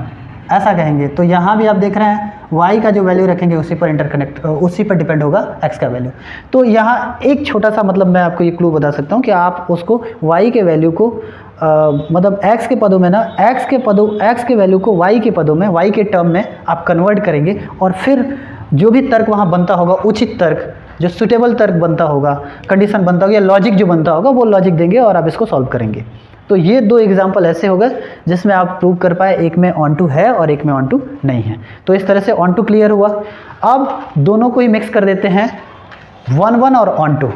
ऐसा कहेंगे। तो यहाँ भी आप देख रहे हैं y का जो वैल्यू रखेंगे उसी पर डिपेंड होगा x का वैल्यू। तो यहाँ एक छोटा सा मतलब मैं आपको ये क्लू बता सकता हूँ कि आप उसको y के वैल्यू को मतलब x के पदों में ना, x के वैल्यू को y के पदों में, y के टर्म में आप कन्वर्ट करेंगे, और फिर जो भी तर्क वहाँ बनता होगा, उचित तर्क, जो सुटेबल तर्क बनता होगा, कंडीशन बनता होगा या लॉजिक जो बनता होगा, वो लॉजिक देंगे और आप इसको सॉल्व करेंगे। तो ये दो एग्जाम्पल ऐसे हो गए जिसमें आप प्रूव कर पाए, एक में ऑन टू है और एक में ऑन टू नहीं है। तो इस तरह से ऑन टू क्लियर हुआ। अब दोनों को ही मिक्स कर देते हैं, 1 1 और ऑन टू।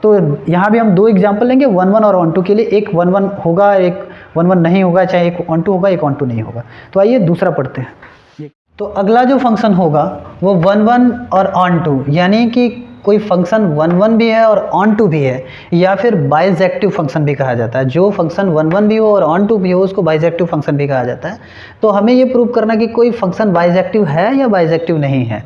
तो यहाँ भी हम दो एग्जाम्पल लेंगे 1 1 और ऑन टू के लिए, एक 1 1 होगा, एक 1 1 नहीं होगा, चाहे एक ऑन टू होगा, एक ऑन टू नहीं होगा। तो आइए दूसरा पढ़ते हैं। तो अगला जो फंक्शन होगा वो 1 1 और ऑन टू, यानी कि कोई फंक्शन 1 1 भी है और ऑन टू भी है, या फिर बाइजेक्टिव फंक्शन भी कहा जाता है। जो फंक्शन 1 1 भी हो और ऑन टू भी हो उसको बाइजेक्टिव फंक्शन भी कहा जाता है। तो हमें ये प्रूव करना कि कोई फंक्शन बाइजेक्टिव है या बाइजेक्टिव नहीं है।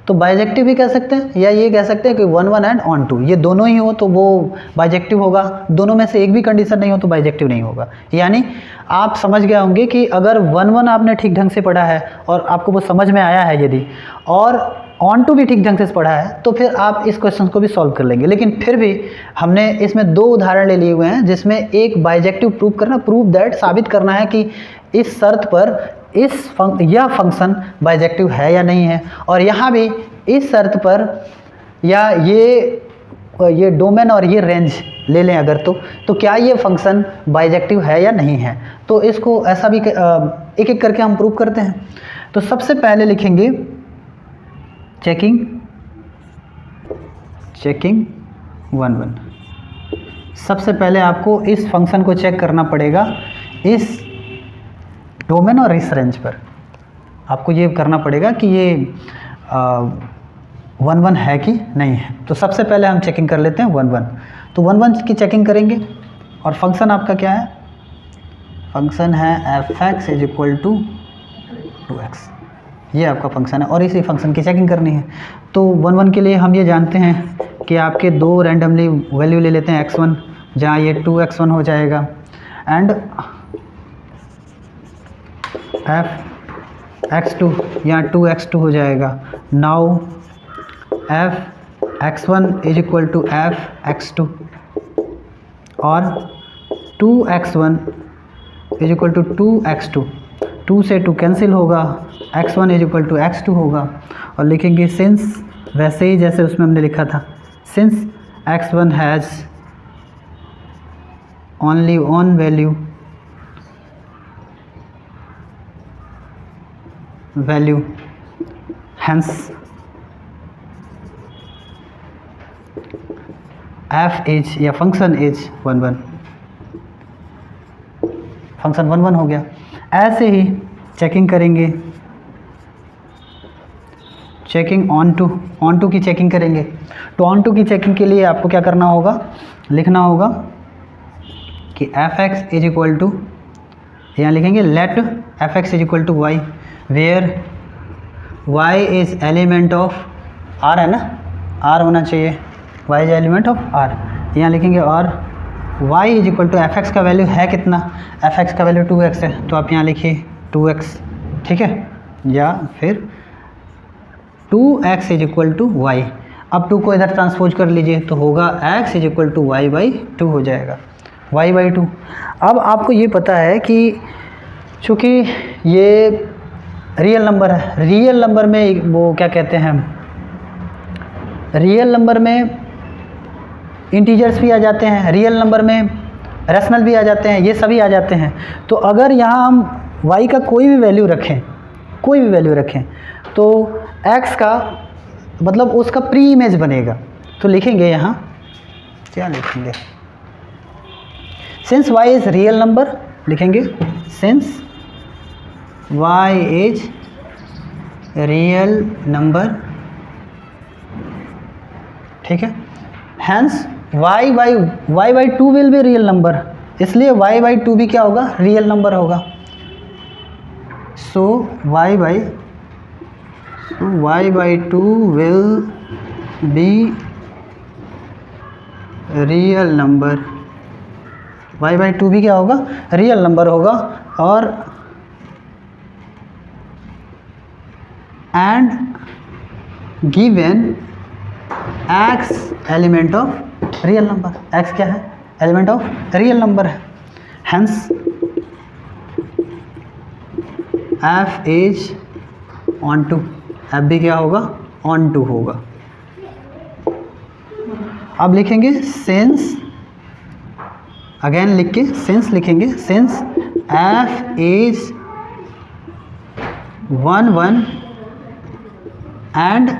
तो बाइजेक्टिव भी कह सकते हैं, या ये कह सकते हैं कि 1 1 एंड ऑन टू, ये दोनों ही हो तो वो बाइजेक्टिव होगा, दोनों में से एक भी कंडीशन नहीं हो तो बाइजेक्टिव नहीं होगा। यानी आप समझ गए होंगे कि अगर 1 1 आपने ठीक ढंग से पढ़ा है और आपको वो समझ में आया है यदि, और ऑन टू भी ठीक ढंग से पढ़ा है, तो फिर आप इस क्वेश्चन को भी सॉल्व कर लेंगे। लेकिन फिर भी हमने इसमें दो उदाहरण ले लिए हुए हैं, जिसमें एक बाइजेक्टिव प्रूव दैट साबित करना है कि इस शर्त पर यह फंक्शन बाइजेक्टिव है या नहीं है, और यहाँ भी इस शर्त पर या ये डोमेन और ये रेंज ले लें अगर, तो क्या ये फंक्शन बाइजेक्टिव है या नहीं है। तो इसको ऐसा भी एक एक करके हम प्रूव करते हैं। तो सबसे पहले लिखेंगे चेकिंग 1 1। सबसे पहले आपको इस फंक्शन को चेक करना पड़ेगा, इस डोमेन और इस रेंज पर आपको ये करना पड़ेगा कि ये 1 1 है कि नहीं है। तो सबसे पहले हम चेकिंग कर लेते हैं 1 1। तो 1 1 की चेकिंग करेंगे, और फंक्शन आपका क्या है, फंक्शन है f(x) is equal to 2x। ये आपका फंक्शन है और इसी फंक्शन की चेकिंग करनी है। तो 1 1 के लिए हम ये जानते हैं कि आपके दो रैंडमली वैल्यू ले लेते हैं x1, जहाँ ये 2x1 हो जाएगा, एंड f(x2) यहाँ 2x2 हो जाएगा। Now f(x1) is equal to f(x2) और 2x1 is equal to 2x2। 2 से 2 कैंसिल होगा, x1 is equal to x2 होगा, और लिखेंगे सिंस, वैसे ही जैसे उसमें हमने लिखा था, since x1 has only one value hence f is या फंक्शन इज 1 1, फंक्शन 1 1 हो गया। ऐसे ही चेकिंग करेंगे, चेकिंग ऑन टू की चेकिंग करेंगे। तो ऑन टू की चेकिंग के लिए आपको क्या करना होगा, लिखना होगा कि f x is equal to, यहाँ लिखेंगे let f x is equal to y, where y is element of r, है ना, r होना चाहिए, y is element of r। यहाँ लिखेंगे और y is equal to f x का वैल्यू है कितना, एफ एक्स का वैल्यू 2x है, तो आप यहाँ लिखिए 2x, ठीक है, या फिर 2x is equal to Y. अब 2 को इधर ट्रांसपोज कर लीजिए तो होगा x is equal to y by 2 हो जाएगा, y बाई 2। अब आपको ये पता है कि चूँकि ये रियल नंबर है, रियल नंबर में वो क्या कहते हैं, रियल नंबर में इंटीजर्स भी आ जाते हैं, रियल नंबर में रैशनल भी आ जाते हैं, ये सभी आ जाते हैं। तो अगर यहाँ हम y का कोई भी वैल्यू रखें, कोई भी वैल्यू रखें, तो x का मतलब उसका प्री इमेज बनेगा। तो लिखेंगे यहाँ, क्या लिखेंगे, since y is real number, लिखेंगे since y is real number, ठीक है, hence y by 2 will be real number, इसलिए y बाई 2 भी क्या होगा, रियल नंबर होगा। So y by 2 will be real number, y by 2 भी क्या होगा, रियल नंबर होगा। और and given x element of real number, x क्या है, एलिमेंट ऑफ रियल नंबर है, hence f is on to, f भी क्या होगा, ऑन टू होगा। अब लिखेंगे सिंस, अगेन लिख के सिंस लिखेंगे, since f is 1 1 and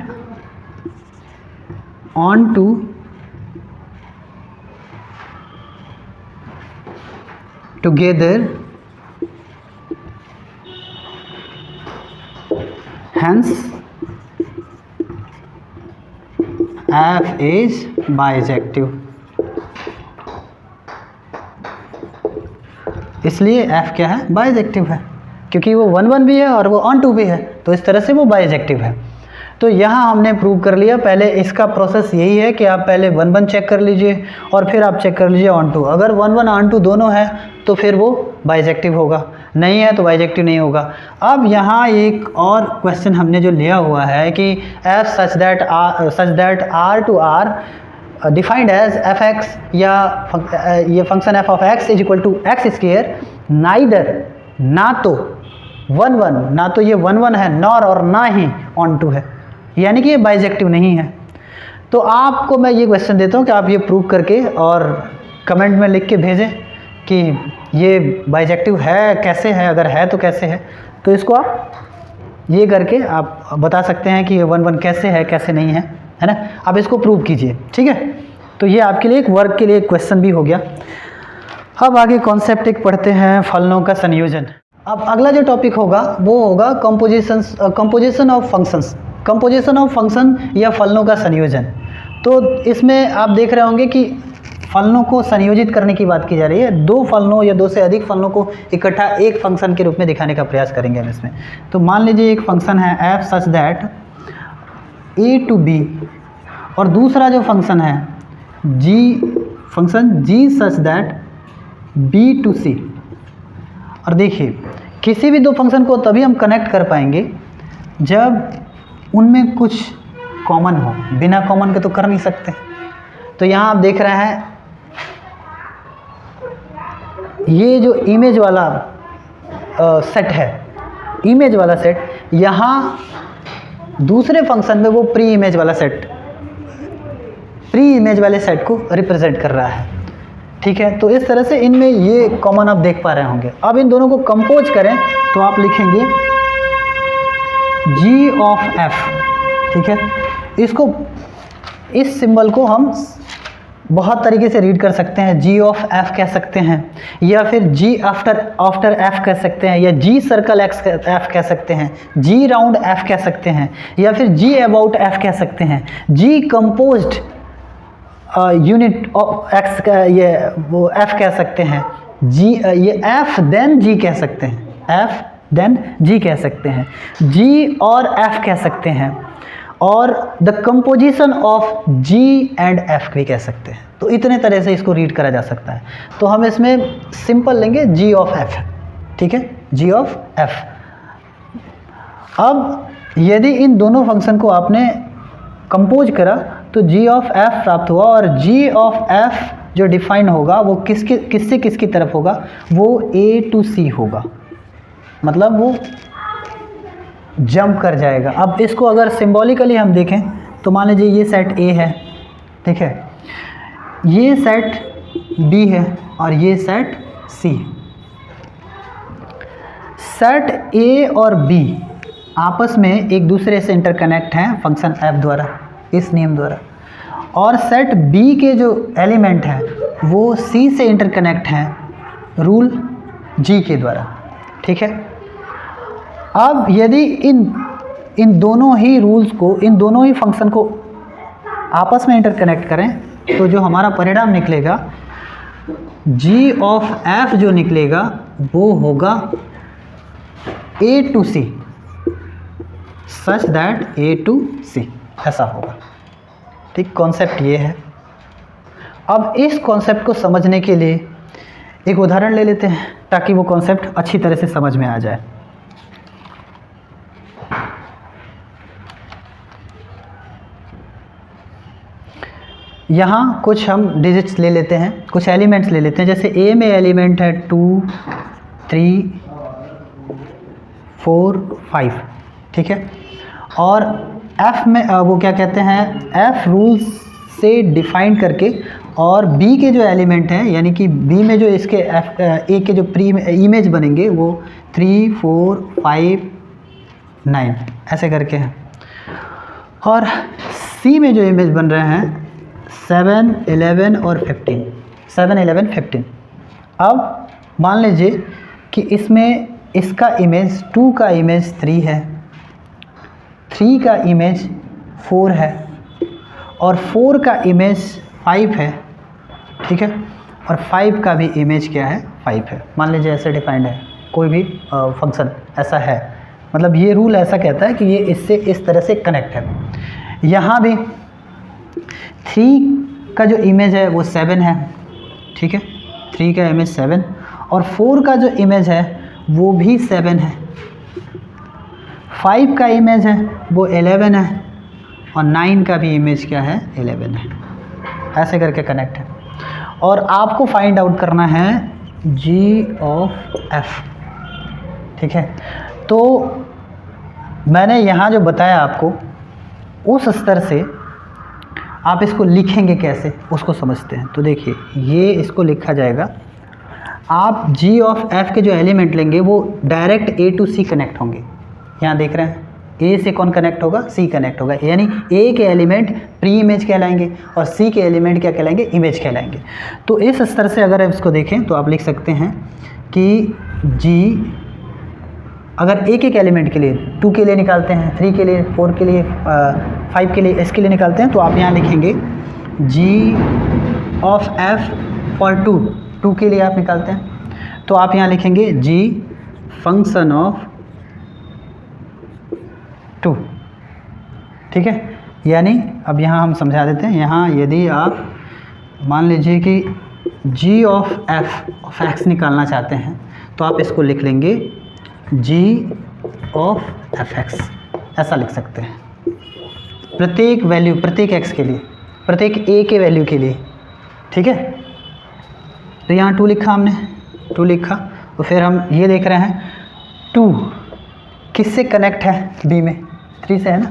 on to together, hence f is bijective, इसलिए f क्या है, बाइजेक्टिव है, क्योंकि वो 1 1 भी है और वो ऑन टू भी है, तो इस तरह से वो बाइजेक्टिव है। तो यहाँ हमने प्रूव कर लिया। पहले इसका प्रोसेस यही है कि आप पहले 1 1 चेक कर लीजिए और फिर आप चेक कर लीजिए ऑन टू। अगर 1 1 ऑन टू दोनों है तो फिर वो बाइजेक्टिव होगा, नहीं है तो बाइजेक्टिव नहीं होगा। अब यहाँ एक और क्वेश्चन हमने जो लिया हुआ है कि f such that r to r defined as f x, या ये function f of x is equal to x square, neither, ना तो 1 1, ना तो ये 1 1 है, नॉर और ना ही ऑन टू है, यानी कि ये बाइजेक्टिव नहीं है। तो आपको मैं ये क्वेश्चन देता हूँ कि आप ये प्रूव करके और कमेंट में लिख के भेजें कि ये बाइजेक्टिव है, कैसे है, अगर है तो कैसे है। तो इसको आप ये करके आप बता सकते हैं कि ये 1 1 कैसे है, कैसे नहीं है, है ना। आप इसको प्रूव कीजिए, ठीक है। तो ये आपके लिए एक वर्क के लिए एक क्वेश्चन भी हो गया। अब आगे कॉन्सेप्ट एक पढ़ते हैं, फलनों का संयोजन। अब अगला जो टॉपिक होगा वो होगा composition of functions, composition of function या फलनों का संयोजन। तो इसमें आप देख रहे होंगे कि फलनों को संयोजित करने की बात की जा रही है। 2 फलनों या 2 से अधिक फलनों को इकट्ठा एक फंक्शन के रूप में दिखाने का प्रयास करेंगे हम इसमें। तो मान लीजिए एक फंक्शन है f such that a to b, और दूसरा जो फंक्शन है g such that b to c। और देखिए किसी भी 2 फंक्शन को तभी हम कनेक्ट कर पाएंगे जब उनमें कुछ कॉमन हो, बिना कॉमन के तो कर नहीं सकते। तो यहाँ आप देख रहे हैं ये जो इमेज वाला सेट है, इमेज वाला सेट, यहाँ दूसरे फंक्शन में वो प्री इमेज वाला सेट, प्री इमेज वाले सेट को रिप्रेजेंट कर रहा है। ठीक है, तो इस तरह से इनमें ये कॉमन आप देख पा रहे होंगे। अब इन दोनों को कंपोज करें तो आप लिखेंगे जी ऑफ एफ। ठीक है, इसको, इस सिंबल को हम बहुत तरीके से रीड कर सकते हैं। जी ऑफ एफ कह सकते हैं, या फिर जी आफ्टर एफ कह सकते हैं, या जी सर्कल एक्स एफ कह सकते हैं, जी राउंड एफ कह सकते हैं, या फिर जी अबाउट एफ कह सकते हैं, जी कंपोज्ड यूनिट ऑफ एक्स का ये वो एफ कह सकते हैं, जी ये एफ देन जी कह सकते हैं, एफ देन जी कह सकते हैं, जी और एफ कह सकते हैं, और the composition of g and f भी कह सकते हैं। तो इतने तरह से इसको रीड करा जा सकता है। तो हम इसमें सिंपल लेंगे जी ऑफ एफ। ठीक है, जी ऑफ एफ। अब यदि इन दोनों फंक्शन को आपने कंपोज करा तो जी ऑफ एफ प्राप्त हुआ, और जी ऑफ एफ जो डिफाइन होगा वो किससे किसकी तरफ होगा, वो ए टू सी होगा, मतलब वो जंप कर जाएगा। अब इसको अगर सिंबॉलिकली हम देखें तो मान लीजिए ये सेट ए है, ठीक है, ये सेट बी है और ये सेट सी। सेट ए और बी आपस में एक दूसरे से इंटरकनेक्ट हैं फंक्शन एफ द्वारा, इस नियम द्वारा, और सेट बी के जो एलिमेंट हैं वो सी से इंटरकनेक्ट हैं रूल जी के द्वारा। ठीक है, अब यदि इन दोनों ही रूल्स को, इन दोनों ही फंक्शन को आपस में इंटरकनेक्ट करें तो जो हमारा परिणाम निकलेगा जी ऑफ एफ जो निकलेगा वो होगा A to C, such that A to C, ऐसा होगा। ठीक, कॉन्सेप्ट ये है। अब इस कॉन्सेप्ट को समझने के लिए एक उदाहरण ले लेते हैं ताकि वो कॉन्सेप्ट अच्छी तरह से समझ में आ जाए। यहाँ कुछ हम डिजिट्स ले लेते हैं, कुछ एलिमेंट्स ले लेते हैं। जैसे ए में एलिमेंट है 2, 3, 4, 5, ठीक है, और एफ में वो क्या कहते हैं, एफ रूल्स से डिफाइन करके, और बी के जो एलिमेंट हैं यानी कि बी में जो इसके एफ ए के जो प्री इमेज बनेंगे वो 3, 4, 5, 9 ऐसे करके हैं, और सी में जो इमेज बन रहे हैं 7, 11 और 15, 7, 11, 15। अब मान लीजिए कि इसमें इसका इमेज 2 का इमेज 3 है, 3 का इमेज 4 है, और 4 का इमेज 5 है, ठीक है, और 5 का भी इमेज क्या है, 5 है। मान लीजिए ऐसे डिफाइंड है, कोई भी फंक्शन ऐसा है, मतलब ये रूल ऐसा कहता है कि ये इससे इस तरह से कनेक्ट है। यहाँ भी 3 का जो इमेज है वो 7 है, ठीक है, 3 का इमेज 7, और 4 का जो इमेज है वो भी 7 है, 5 का इमेज है वो 11 है, और 9 का भी इमेज क्या है, 11 है। ऐसे करके कनेक्ट है, और आपको फाइंड आउट करना है जी ऑफ एफ। ठीक है, तो मैंने यहाँ जो बताया आपको उस स्तर से आप इसको लिखेंगे कैसे उसको समझते हैं। तो देखिए, ये इसको लिखा जाएगा, आप जी ऑफ एफ के जो एलिमेंट लेंगे वो direct a to c connect होंगे। यहाँ देख रहे हैं, ए से कौन कनेक्ट होगा, सी कनेक्ट होगा, यानी ए के एलिमेंट प्री इमेज कहलाएंगे और सी के एलिमेंट क्या कहलाएंगे, इमेज कहलाएंगे। तो इस स्तर से अगर इसको देखें तो आप लिख सकते हैं कि जी, अगर एक एक एलिमेंट के लिए 2 के लिए निकालते हैं, 3 के लिए, 4 के लिए, 5 के लिए, इसके लिए निकालते हैं, तो आप यहाँ लिखेंगे जी ऑफ एफ फॉर 2 के लिए आप निकालते हैं, तो आप यहाँ लिखेंगे जी फंक्शन ऑफ 2। ठीक है, यानी अब यहाँ हम समझा देते हैं। यहाँ यदि आप मान लीजिए कि जी ऑफ एक्स निकालना चाहते हैं तो आप इसको लिख लेंगे जी ऑफ एफ एक्स, ऐसा लिख सकते हैं प्रत्येक वैल्यू, प्रत्येक एक्स के लिए, प्रत्येक ए के वैल्यू के लिए। ठीक है, तो यहाँ 2 लिखा हमने, 2 लिखा, तो फिर हम ये देख रहे हैं 2 किससे कनेक्ट है, बी में 3 से है ना,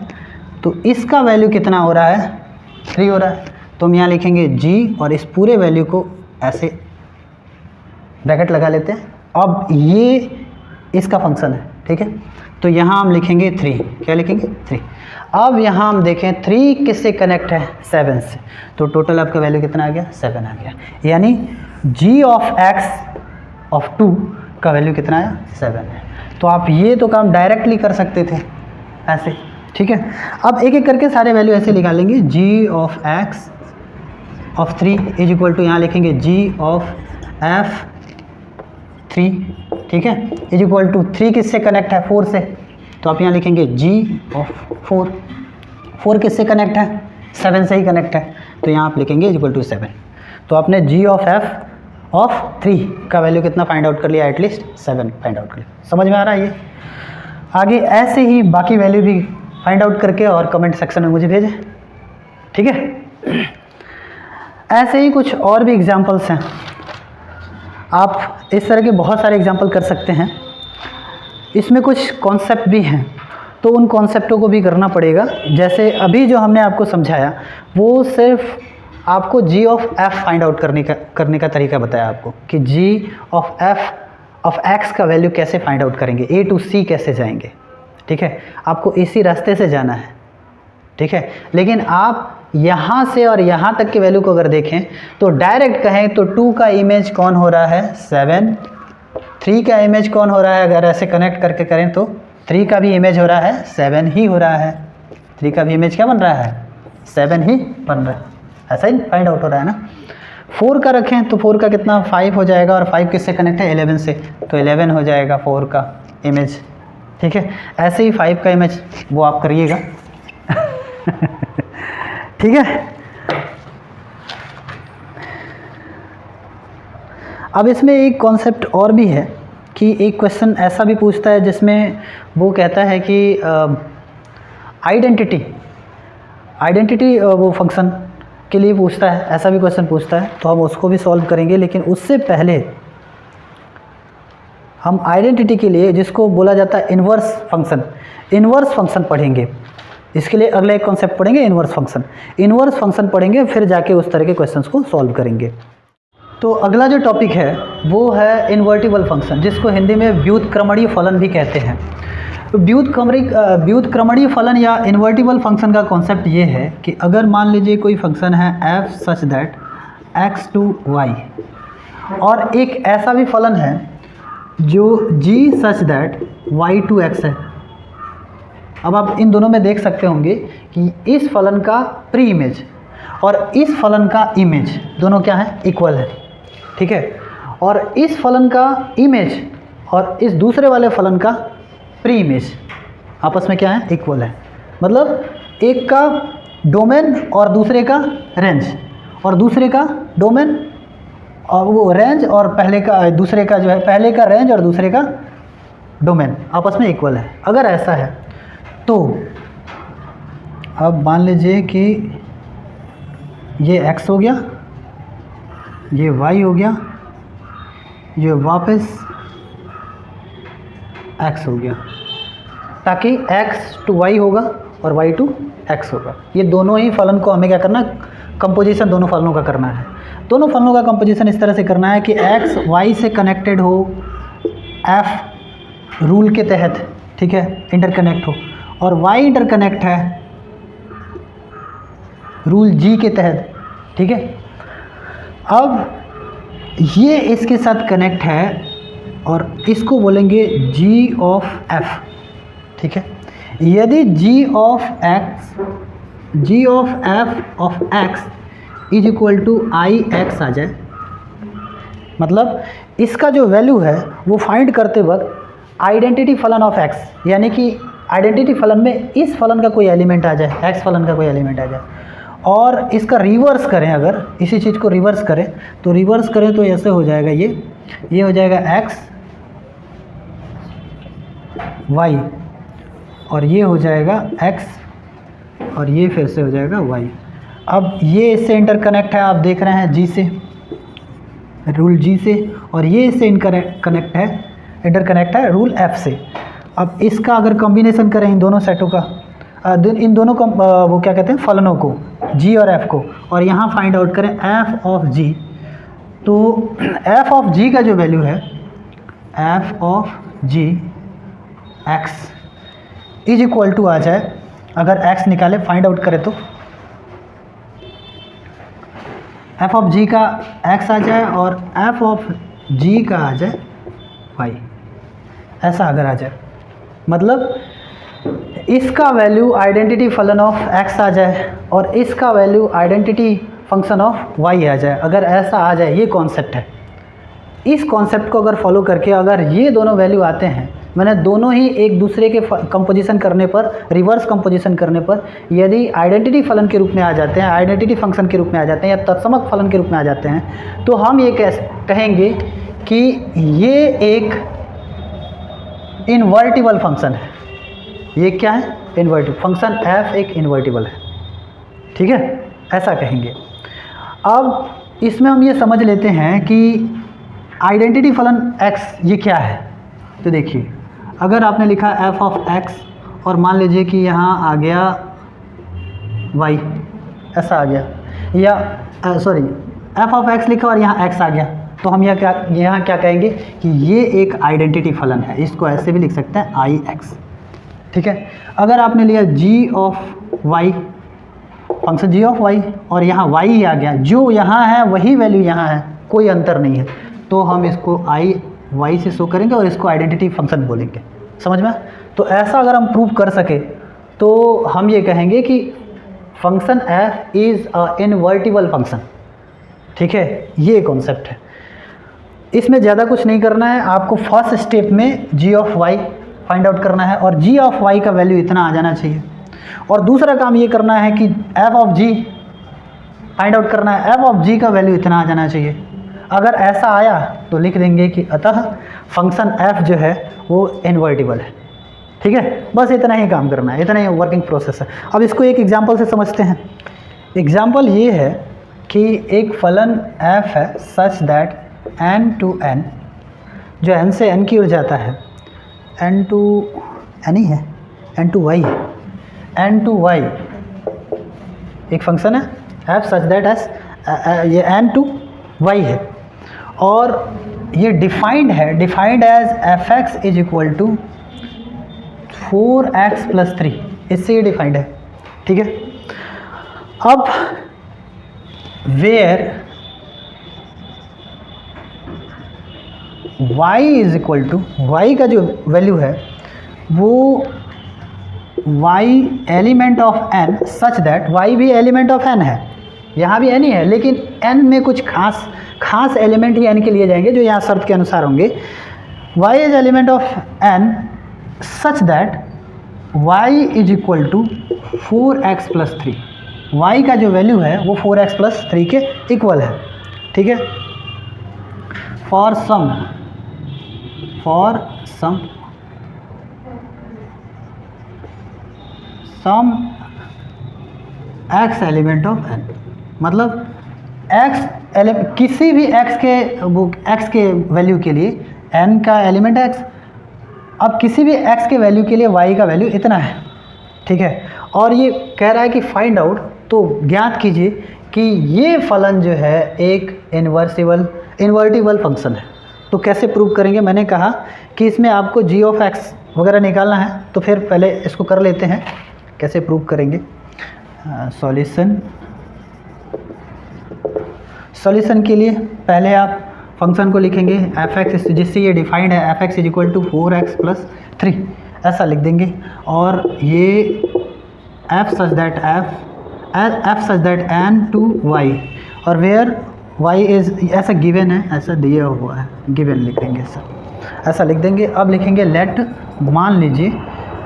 तो इसका वैल्यू कितना हो रहा है, 3 हो रहा है। तो हम यहाँ लिखेंगे g और इस पूरे वैल्यू को ऐसे ब्रैकेट लगा लेते हैं। अब ये इसका फंक्शन है, ठीक है, तो यहाँ हम लिखेंगे 3, क्या लिखेंगे 3। अब यहाँ हम देखें 3 किससे कनेक्ट है, 7 से, तो टोटल आपका वैल्यू कितना आ गया, 7 आ गया, यानी g ऑफ x ऑफ 2 का वैल्यू कितना आया, 7 है। तो आप ये तो काम डायरेक्टली कर सकते थे ऐसे, ठीक है। अब एक एक करके सारे वैल्यू ऐसे निकालेंगे, g of x of 3 is equal to, यहाँ लिखेंगे g ऑफ f 3, ठीक है, इज इक्वल टू 3 किससे कनेक्ट है, 4 से, तो आप यहाँ लिखेंगे g ऑफ 4 किससे कनेक्ट है, 7 से ही कनेक्ट है, तो यहाँ आप लिखेंगे इज इक्वल टू 7। तो आपने g ऑफ f ऑफ 3 का वैल्यू कितना फाइंड आउट कर लिया, एटलीस्ट 7 फाइंड आउट कर लिया। समझ में आ रहा है ये। आगे ऐसे ही बाकी वैल्यू भी फाइंड आउट करके और कमेंट सेक्शन में मुझे भेजें, ठीक है। ऐसे ही कुछ और भी एग्जांपल्स हैं, आप इस तरह के बहुत सारे एग्जांपल कर सकते हैं। इसमें कुछ कॉन्सेप्ट भी हैं, तो उन कॉन्सेप्टों को भी करना पड़ेगा। जैसे अभी जो हमने आपको समझाया वो सिर्फ आपको g of f find out करने का तरीका बताया आपको, कि g of f of x का वैल्यू कैसे फाइंड आउट करेंगे, a टू c कैसे जाएंगे, ठीक है, आपको इसी रास्ते से जाना है, ठीक है। लेकिन आप यहाँ से और यहाँ तक के वैल्यू को अगर देखें तो डायरेक्ट कहें तो 2 का इमेज कौन हो रहा है, 7, 3 का इमेज कौन हो रहा है, अगर ऐसे कनेक्ट करके करें तो 3 का भी इमेज हो रहा है 7 ही हो रहा है, 3 का भी इमेज क्या बन रहा है, 7 ही बन रहा है, ऐसा ही फाइंड आउट हो रहा है ना। 4 का रखें तो 4 का कितना, 5 हो जाएगा, और 5 किससे कनेक्ट है, 11 से, तो 11 हो जाएगा 4 का इमेज, ठीक है। ऐसे ही 5 का इमेज वो आप करिएगा ठीक है। अब इसमें एक कॉन्सेप्ट और भी है कि एक क्वेश्चन ऐसा भी पूछता है जिसमें वो कहता है कि आइडेंटिटी वो फंक्शन के लिए पूछता है, ऐसा भी क्वेश्चन पूछता है, तो हम उसको भी सॉल्व करेंगे। लेकिन उससे पहले हम आइडेंटिटी के लिए, जिसको बोला जाता है इन्वर्स फंक्शन पढ़ेंगे। इसके लिए अगला एक कॉन्सेप्ट पढ़ेंगे, इन्वर्स फंक्शन पढ़ेंगे, फिर जाके उस तरह के क्वेश्चंस को सॉल्व करेंगे। तो अगला जो टॉपिक है वो है इन्वर्टिबल फंक्शन, जिसको हिंदी में व्युत्क्रमणीय फलन भी कहते हैं। तो व्युत्क्रमणीय फलन या इन्वर्टिबल फंक्शन का कॉन्सेप्ट ये है कि अगर मान लीजिए कोई फंक्शन है f such that x to y, और एक ऐसा भी फलन है जो g such that y to x है। अब आप इन दोनों में देख सकते होंगे कि इस फलन का प्री इमेज और इस फलन का इमेज दोनों क्या है, इक्वल है, ठीक है। और इस फलन का इमेज और इस दूसरे वाले फलन का प्री इमेज आपस में क्या है, इक्वल है। मतलब एक का डोमेन और दूसरे का रेंज, और दूसरे का डोमेन और वो रेंज, और दूसरे का जो है, पहले का रेंज और दूसरे का डोमेन आपस में इक्वल है। अगर ऐसा है तो अब मान लीजिए कि ये x हो गया, ये y हो गया, ये वापस x हो गया, ताकि x टू y होगा और y टू x होगा। ये दोनों ही फलन को हमें क्या करना, कंपोजिशन दोनों फलनों का करना है। दोनों फलनों का कंपोजिशन इस तरह से करना है कि x y से कनेक्टेड हो, f रूल के तहत, ठीक है, इंटरकनेक्ट हो, और y इंटरकनेक्ट है रूल g के तहत, ठीक है। अब ये इसके साथ कनेक्ट है और इसको बोलेंगे g ऑफ f, ठीक है। यदि g of f of x is equal to I x आ जाए, मतलब इसका जो वैल्यू है वो फाइंड करते वक्त आइडेंटिटी फलन ऑफ x, यानी कि आइडेंटिटी फलन में इस फलन का कोई एलिमेंट आ जाए, x फलन का कोई एलिमेंट आ जाए, और इसका रिवर्स करें, अगर इसी चीज़ को रिवर्स करें तो ऐसे हो जाएगा, ये हो जाएगा x y, और ये हो जाएगा x, और ये फिर से हो जाएगा y। अब ये इससे इंटरकनेक्ट है, आप देख रहे हैं g से, रूल g से, और ये इससे इंटरकनेक्ट है रूल f से। अब इसका अगर कॉम्बिनेशन करें इन दोनों सेटों का, इन दोनों को वो क्या कहते हैं, फलनों को, जी और एफ को, और यहाँ फाइंड आउट करें एफ ऑफ जी, तो एफ ऑफ जी का जो वैल्यू है, f of g x is equal to आ जाए, अगर एक्स निकाले फाइंड आउट करें तो एफ ऑफ जी का एक्स आ जाए और एफ ऑफ जी का आ जाए वाई, ऐसा अगर आ जाए, मतलब इसका वैल्यू आइडेंटिटी फलन ऑफ एक्स आ जाए और इसका value identity function of y आ जाए, अगर ऐसा आ जाए, ये कॉन्सेप्ट है। इस कॉन्सेप्ट को अगर फॉलो करके अगर ये दोनों वैल्यू आते हैं, मैंने दोनों ही एक दूसरे के कंपोजिशन करने पर, रिवर्स कंपोजिशन करने पर यदि आइडेंटिटी फलन के रूप में आ जाते हैं, आइडेंटिटी फंक्शन के रूप में आ जाते हैं या तत्समक फलन के रूप में आ जाते हैं, तो हम ये कहेंगे कि ये एक इन्वर्टिबल फंक्शन है। ये क्या है? इन्वर्टिबल फंक्शन एफ एक इन्वर्टिबल है, ठीक है, ऐसा कहेंगे। अब इसमें हम ये समझ लेते हैं कि आइडेंटिटी फलन एक्स ये क्या है। तो देखिए, अगर आपने लिखा एफ ऑफ एक्स और मान लीजिए कि यहाँ आ गया वाई, ऐसा आ गया, या सॉरी एफ ऑफ एक्स लिखा और यहाँ एक्स आ गया, तो हम यहाँ क्या कहेंगे कि ये एक आइडेंटिटी फलन है। इसको ऐसे भी लिख सकते हैं आई एक्स, ठीक है। अगर आपने लिया g of y, function g of y, और यहाँ वाई ही आ गया, जो यहाँ है वही वैल्यू यहाँ है, कोई अंतर नहीं है, तो हम इसको आई वाई से शो करेंगे और इसको आइडेंटिटी फंक्शन बोलेंगे। समझ में? तो ऐसा अगर हम प्रूव कर सके तो हम ये कहेंगे कि function F is a invertible function, ठीक है। ये कॉन्सेप्ट है, इसमें ज़्यादा कुछ नहीं करना है। आपको फर्स्ट स्टेप में जी ऑफ वाई फाइंड आउट करना है और जी ऑफ वाई का वैल्यू इतना आ जाना चाहिए, और दूसरा काम ये करना है कि f of g find out करना है, एफ ऑफ जी का वैल्यू इतना आ जाना चाहिए। अगर ऐसा आया तो लिख देंगे कि अतः फंक्शन एफ जो है वो इन्वर्टिबल है, ठीक है। बस इतना ही काम करना है, इतना ही वर्किंग प्रोसेस है। अब इसको एक एग्जांपल से समझते हैं। एग्जांपल ये है कि एक फलन एफ है such that n to n, जो n से n की ओर जाता है, n टू n ही है, n टू y है, n टू y एक फंक्शन है f सच दैट एस, ये n टू y है, और ये डिफाइंड है, defined as f x is equal to 4x plus 3, इससे ये डिफाइंड है, ठीक है। अब where y is equal to, y का जो वैल्यू है वो y element of n such that, y भी एलिमेंट ऑफ n है, यहाँ भी n ही है, लेकिन n में कुछ खास एलिमेंट ही n के लिए जाएंगे जो यहाँ शर्त के अनुसार होंगे। y is element of n such that y is equal to 4x plus 3, y का जो वैल्यू है वो 4x प्लस 3 के इक्वल है, ठीक है। For some x element of n, मतलब किसी भी x के वैल्यू के लिए n का एलिमेंट x, अब किसी भी x के वैल्यू के लिए y का वैल्यू इतना है, ठीक है। और ये कह रहा है कि फाइंड आउट, तो ज्ञात कीजिए कि ये फलन जो है एक इन्वर्टिबल फंक्शन है। तो कैसे प्रूव करेंगे? मैंने कहा कि इसमें आपको g ऑफ x वगैरह निकालना है, तो फिर पहले इसको कर लेते हैं, कैसे प्रूव करेंगे। सॉल्यूशन के लिए पहले आप फंक्शन को लिखेंगे एफ एक्स, जिससे ये डिफाइंड है, f x is equal to 4x plus 3, ऐसा लिख देंगे। और ये f such that n to y, और वेयर y इज, ऐसा गिवन है, ऐसा दिया हुआ है, गिवन लिख देंगे, ऐसा लिख देंगे। अब लिखेंगे लेट, मान लीजिए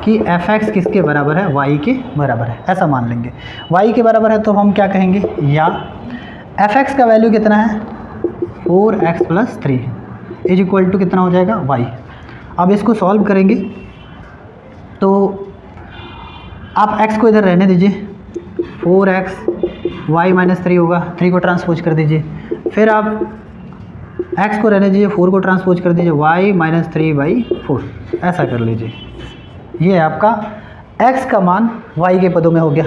कि एफ एक्स किसके बराबर है, y के बराबर है, ऐसा मान लेंगे। y के बराबर है तो हम क्या कहेंगे, या एफ एक्स का वैल्यू कितना है 4x plus 3 is equal to कितना हो जाएगा y। अब इसको सॉल्व करेंगे तो आप x को इधर रहने दीजिए, 4x y माइनस 3 होगा, 3 को ट्रांसपोज कर दीजिए, फिर आप x को रहने दीजिए, 4 को ट्रांसपोज कर दीजिए, y माइनस 3/4 ऐसा कर लीजिए। ये आपका x का मान y के पदों में हो गया।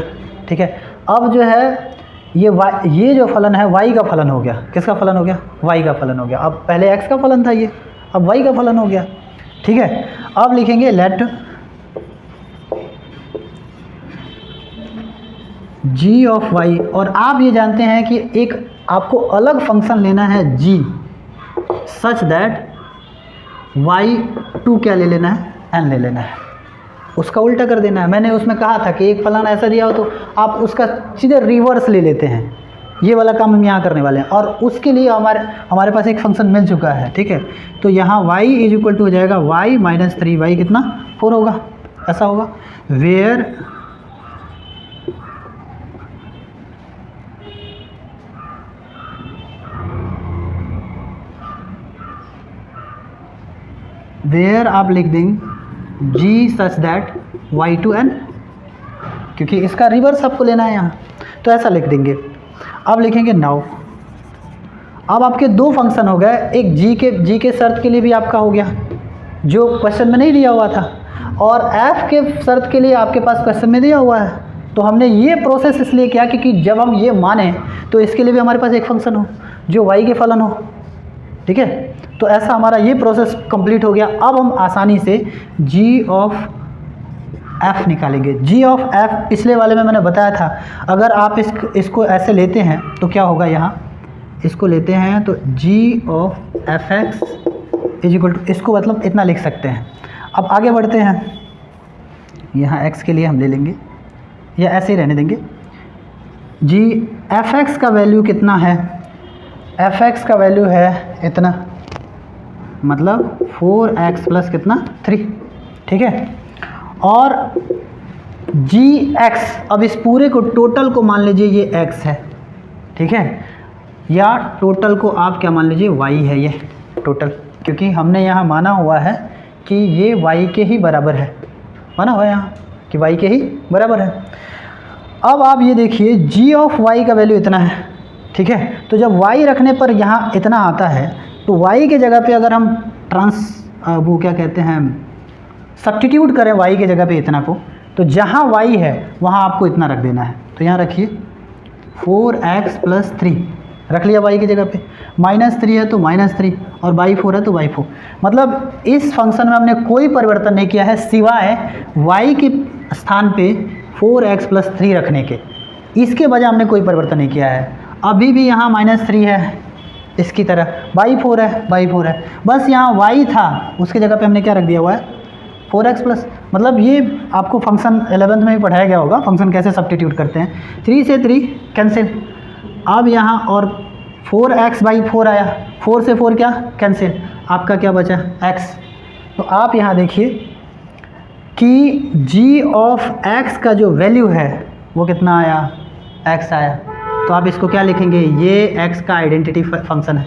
ठीक है, अब जो है ये जो फलन है y का फलन हो गया। किसका फलन हो गया? y का फलन हो गया। अब पहले x का फलन था ये, अब y का फलन हो गया। ठीक है, अब लिखेंगे लेट g ऑफ y, और आप ये जानते हैं कि एक आपको अलग फंक्शन लेना है g सच दैट y2 क्या ले लेना है? n ले लेना है, उसका उल्टा कर देना है। मैंने उसमें कहा था कि एक फलाना ऐसा दिया हो तो आप उसका सीधे रिवर्स ले लेते हैं। ये वाला काम हम यहाँ करने वाले हैं, और उसके लिए हमारे पास एक फंक्शन मिल चुका है। ठीक है, तो यहाँ y इज इक्वल टू हो जाएगा y माइनस 3y कितना? 4 होगा, ऐसा होगा। वेयर आप लिख देंगे g सच दैट y2n, क्योंकि इसका रिवर्स आपको लेना है यहाँ, तो ऐसा लिख देंगे। अब लिखेंगे नाउ, अब आपके दो फंक्शन हो गए, एक g के शर्त के लिए भी आपका हो गया जो क्वेश्चन में नहीं दिया हुआ था, और f के शर्त के लिए आपके पास क्वेश्चन में दिया हुआ है। तो हमने ये प्रोसेस इसलिए किया क्योंकि जब हम ये माने तो इसके लिए भी हमारे पास एक फंक्शन हो जो y के फलन हो। ठीक है, तो ऐसा हमारा ये प्रोसेस कंप्लीट हो गया। अब हम आसानी से g ऑफ f निकालेंगे। g ऑफ f पिछले वाले में मैंने बताया था, अगर आप इसको ऐसे लेते हैं तो क्या होगा, यहाँ इसको लेते हैं तो g of fx is equal to, इसको मतलब इतना लिख सकते हैं। अब आगे बढ़ते हैं, यहाँ x के लिए हम ले लेंगे या ऐसे ही रहने देंगे। g fx का वैल्यू कितना है? fx का वैल्यू है इतना, मतलब 4x प्लस कितना? 3। ठीक है, और gx, अब इस पूरे को टोटल को मान लीजिए ये x है। ठीक है, या टोटल को आप क्या मान लीजिए? y है ये टोटल, क्योंकि हमने यहाँ माना हुआ है कि ये y के ही बराबर है, माना हुआ है यहाँ कि y के ही बराबर है। अब आप ये देखिए g ऑफ y का वैल्यू इतना है। ठीक है, तो जब y रखने पर यहाँ इतना आता है तो y के जगह पे अगर हम वो क्या कहते हैं, सब्स्टिट्यूट करें y के जगह पे इतना को, तो जहाँ y है वहाँ आपको इतना रख देना है। तो यहाँ रखिए 4x प्लस 3 रख लिया y की जगह पे, -3 है तो -3 और y4 है तो y4। मतलब इस फंक्शन में हमने कोई परिवर्तन नहीं किया है सिवाय y के स्थान पे 4x प्लस 3 रखने के, इसके वजह हमने कोई परिवर्तन नहीं किया है। अभी भी यहाँ -3 है इसकी तरह, y4 है, बस यहाँ y था उसकी जगह पे हमने क्या रख दिया हुआ है? 4x plus. मतलब ये आपको फंक्शन 11th में भी पढ़ाया गया होगा, फंक्शन कैसे सब्स्टिट्यूट करते हैं। 3 से 3 कैंसिल, अब यहाँ और 4x/4 आया, 4 से 4 क्या कैंसिल, आपका क्या बचा? x। तो आप यहाँ देखिए कि g ऑफ x का जो वैल्यू है वो कितना आया? x आया। तो आप इसको क्या लिखेंगे? ये x का आइडेंटिटी फंक्शन है,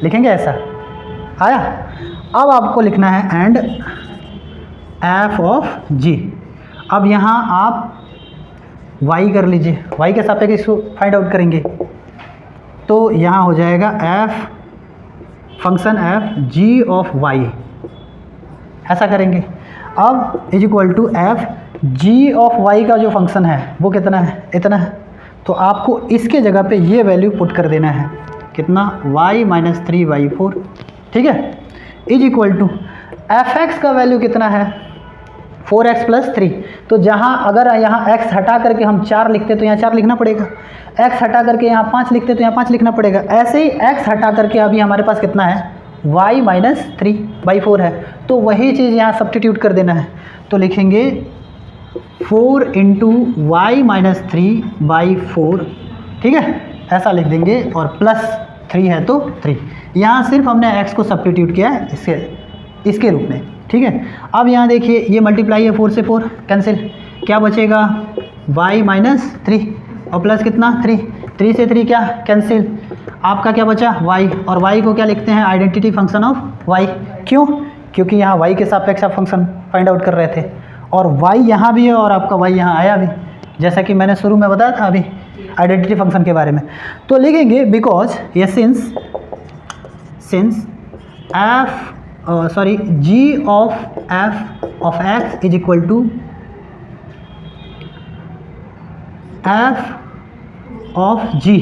लिखेंगे ऐसा आया। अब आपको लिखना है एंड f ऑफ g। अब यहाँ आप y कर लीजिए, y के सापेक्ष इसको फाइंड आउट करेंगे, तो यहाँ हो जाएगा f function f g of y, ऐसा करेंगे। अब is equal to f g of y का जो फंक्शन है वो कितना है? इतना है। तो आपको इसके जगह पे ये वैल्यू पुट कर देना है, कितना? y minus 3/4। ठीक है, इज इक्वल टू fx का वैल्यू कितना है? 4x plus 3। तो जहाँ अगर यहाँ x हटा करके हम 4 लिखते तो यहाँ 4 लिखना पड़ेगा, x हटा करके यहाँ 5 लिखते तो यहाँ 5 लिखना पड़ेगा। ऐसे ही x हटा करके अभी हमारे पास कितना है? y माइनस 3/4 है, तो वही चीज़ यहाँ सब्स्टिट्यूट कर देना है। तो लिखेंगे 4 इंटू वाई माइनस 3/4। ठीक है, ऐसा लिख देंगे, और प्लस 3 है तो 3। यहाँ सिर्फ हमने x को सब्स्टिट्यूट किया है इसके रूप में। ठीक है, अब यहाँ देखिए ये मल्टीप्लाई है, 4 से 4 कैंसिल, क्या बचेगा? y माइनस 3 और प्लस कितना? 3 से 3 क्या कैंसिल, आपका क्या बचा? y, और y को क्या लिखते हैं? Identity function of y। क्यों? क्योंकि यहाँ y के सापेक्ष आप फंक्शन फाइंड आउट कर रहे थे, और y यहाँ भी है और आपका y यहाँ आया भी, जैसा कि मैंने शुरू में बताया था अभी आइडेंटिटी फंक्शन के बारे में। तो लिखेंगे बिकॉज ये since g of f of x is equal to f of g,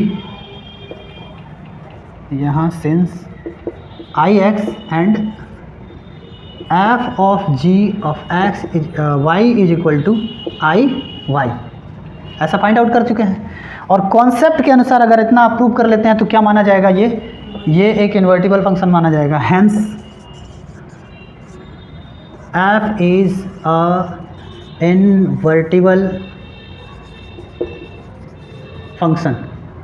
यहाँ since ix and f of g of x y is equal to i y, ऐसा फाइंड आउट कर चुके हैं। और कॉन्सेप्ट के अनुसार अगर इतना आप प्रूव कर लेते हैं तो क्या माना जाएगा, ये एक इन्वर्टिबल फंक्शन माना जाएगा। Hence f is a invertible function,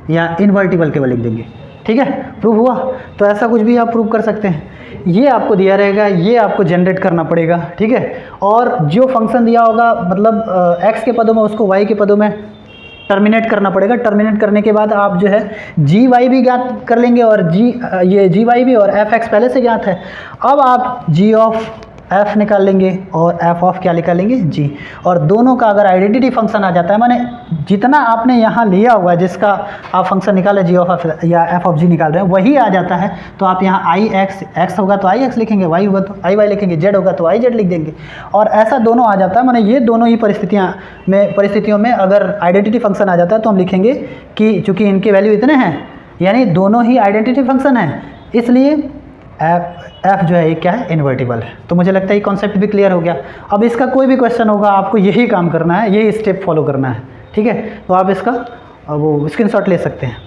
या इन्वर्टिबल केवल लिख देंगे, ठीक है, प्रूव हुआ। तो ऐसा कुछ भी आप प्रूव कर सकते हैं। ये आपको दिया रहेगा, ये आपको जनरेट करना पड़ेगा, ठीक है। और जो फंक्शन दिया होगा मतलब x के पदों में, उसको y के पदों में टर्मिनेट करना पड़ेगा। टर्मिनेट करने के बाद आप जो है जी वाई भी ज्ञात कर लेंगे, और ये जी वाई भी, और एफ एक्स पहले से ज्ञात है। अब आप जी ऑफ एफ निकाल लेंगे और एफ ऑफ क्या निकालेंगे, जी। और दोनों का अगर आइडेंटिटी फंक्शन आ जाता है, माने जितना आपने यहाँ लिया हुआ है जिसका आप फंक्शन निकाले जी ऑफ एफ या एफ ऑफ जी निकाल रहे हैं, वही आ जाता है, तो आप यहाँ आई एक्स, एक्स होगा तो आई एक्स लिखेंगे, वाई होगा तो आई वाई लिखेंगे, जेड होगा तो आई जेड लिख देंगे। और ऐसा दोनों आ जाता है, माने ये दोनों ही परिस्थितियों में अगर आइडेंटिटी फंक्शन आ जाता है तो हम लिखेंगे कि चूँकि इनके वैल्यू इतने हैं, यानी दोनों ही आइडेंटिटी फंक्शन है, इसलिए एफ जो है ये क्या है, इन्वर्टिबल है। तो मुझे लगता है ये कॉन्सेप्ट भी क्लियर हो गया। अब इसका कोई भी क्वेश्चन होगा, आपको यही काम करना है, यही स्टेप फॉलो करना है, ठीक है। तो आप इसका वो स्क्रीनशॉट ले सकते हैं।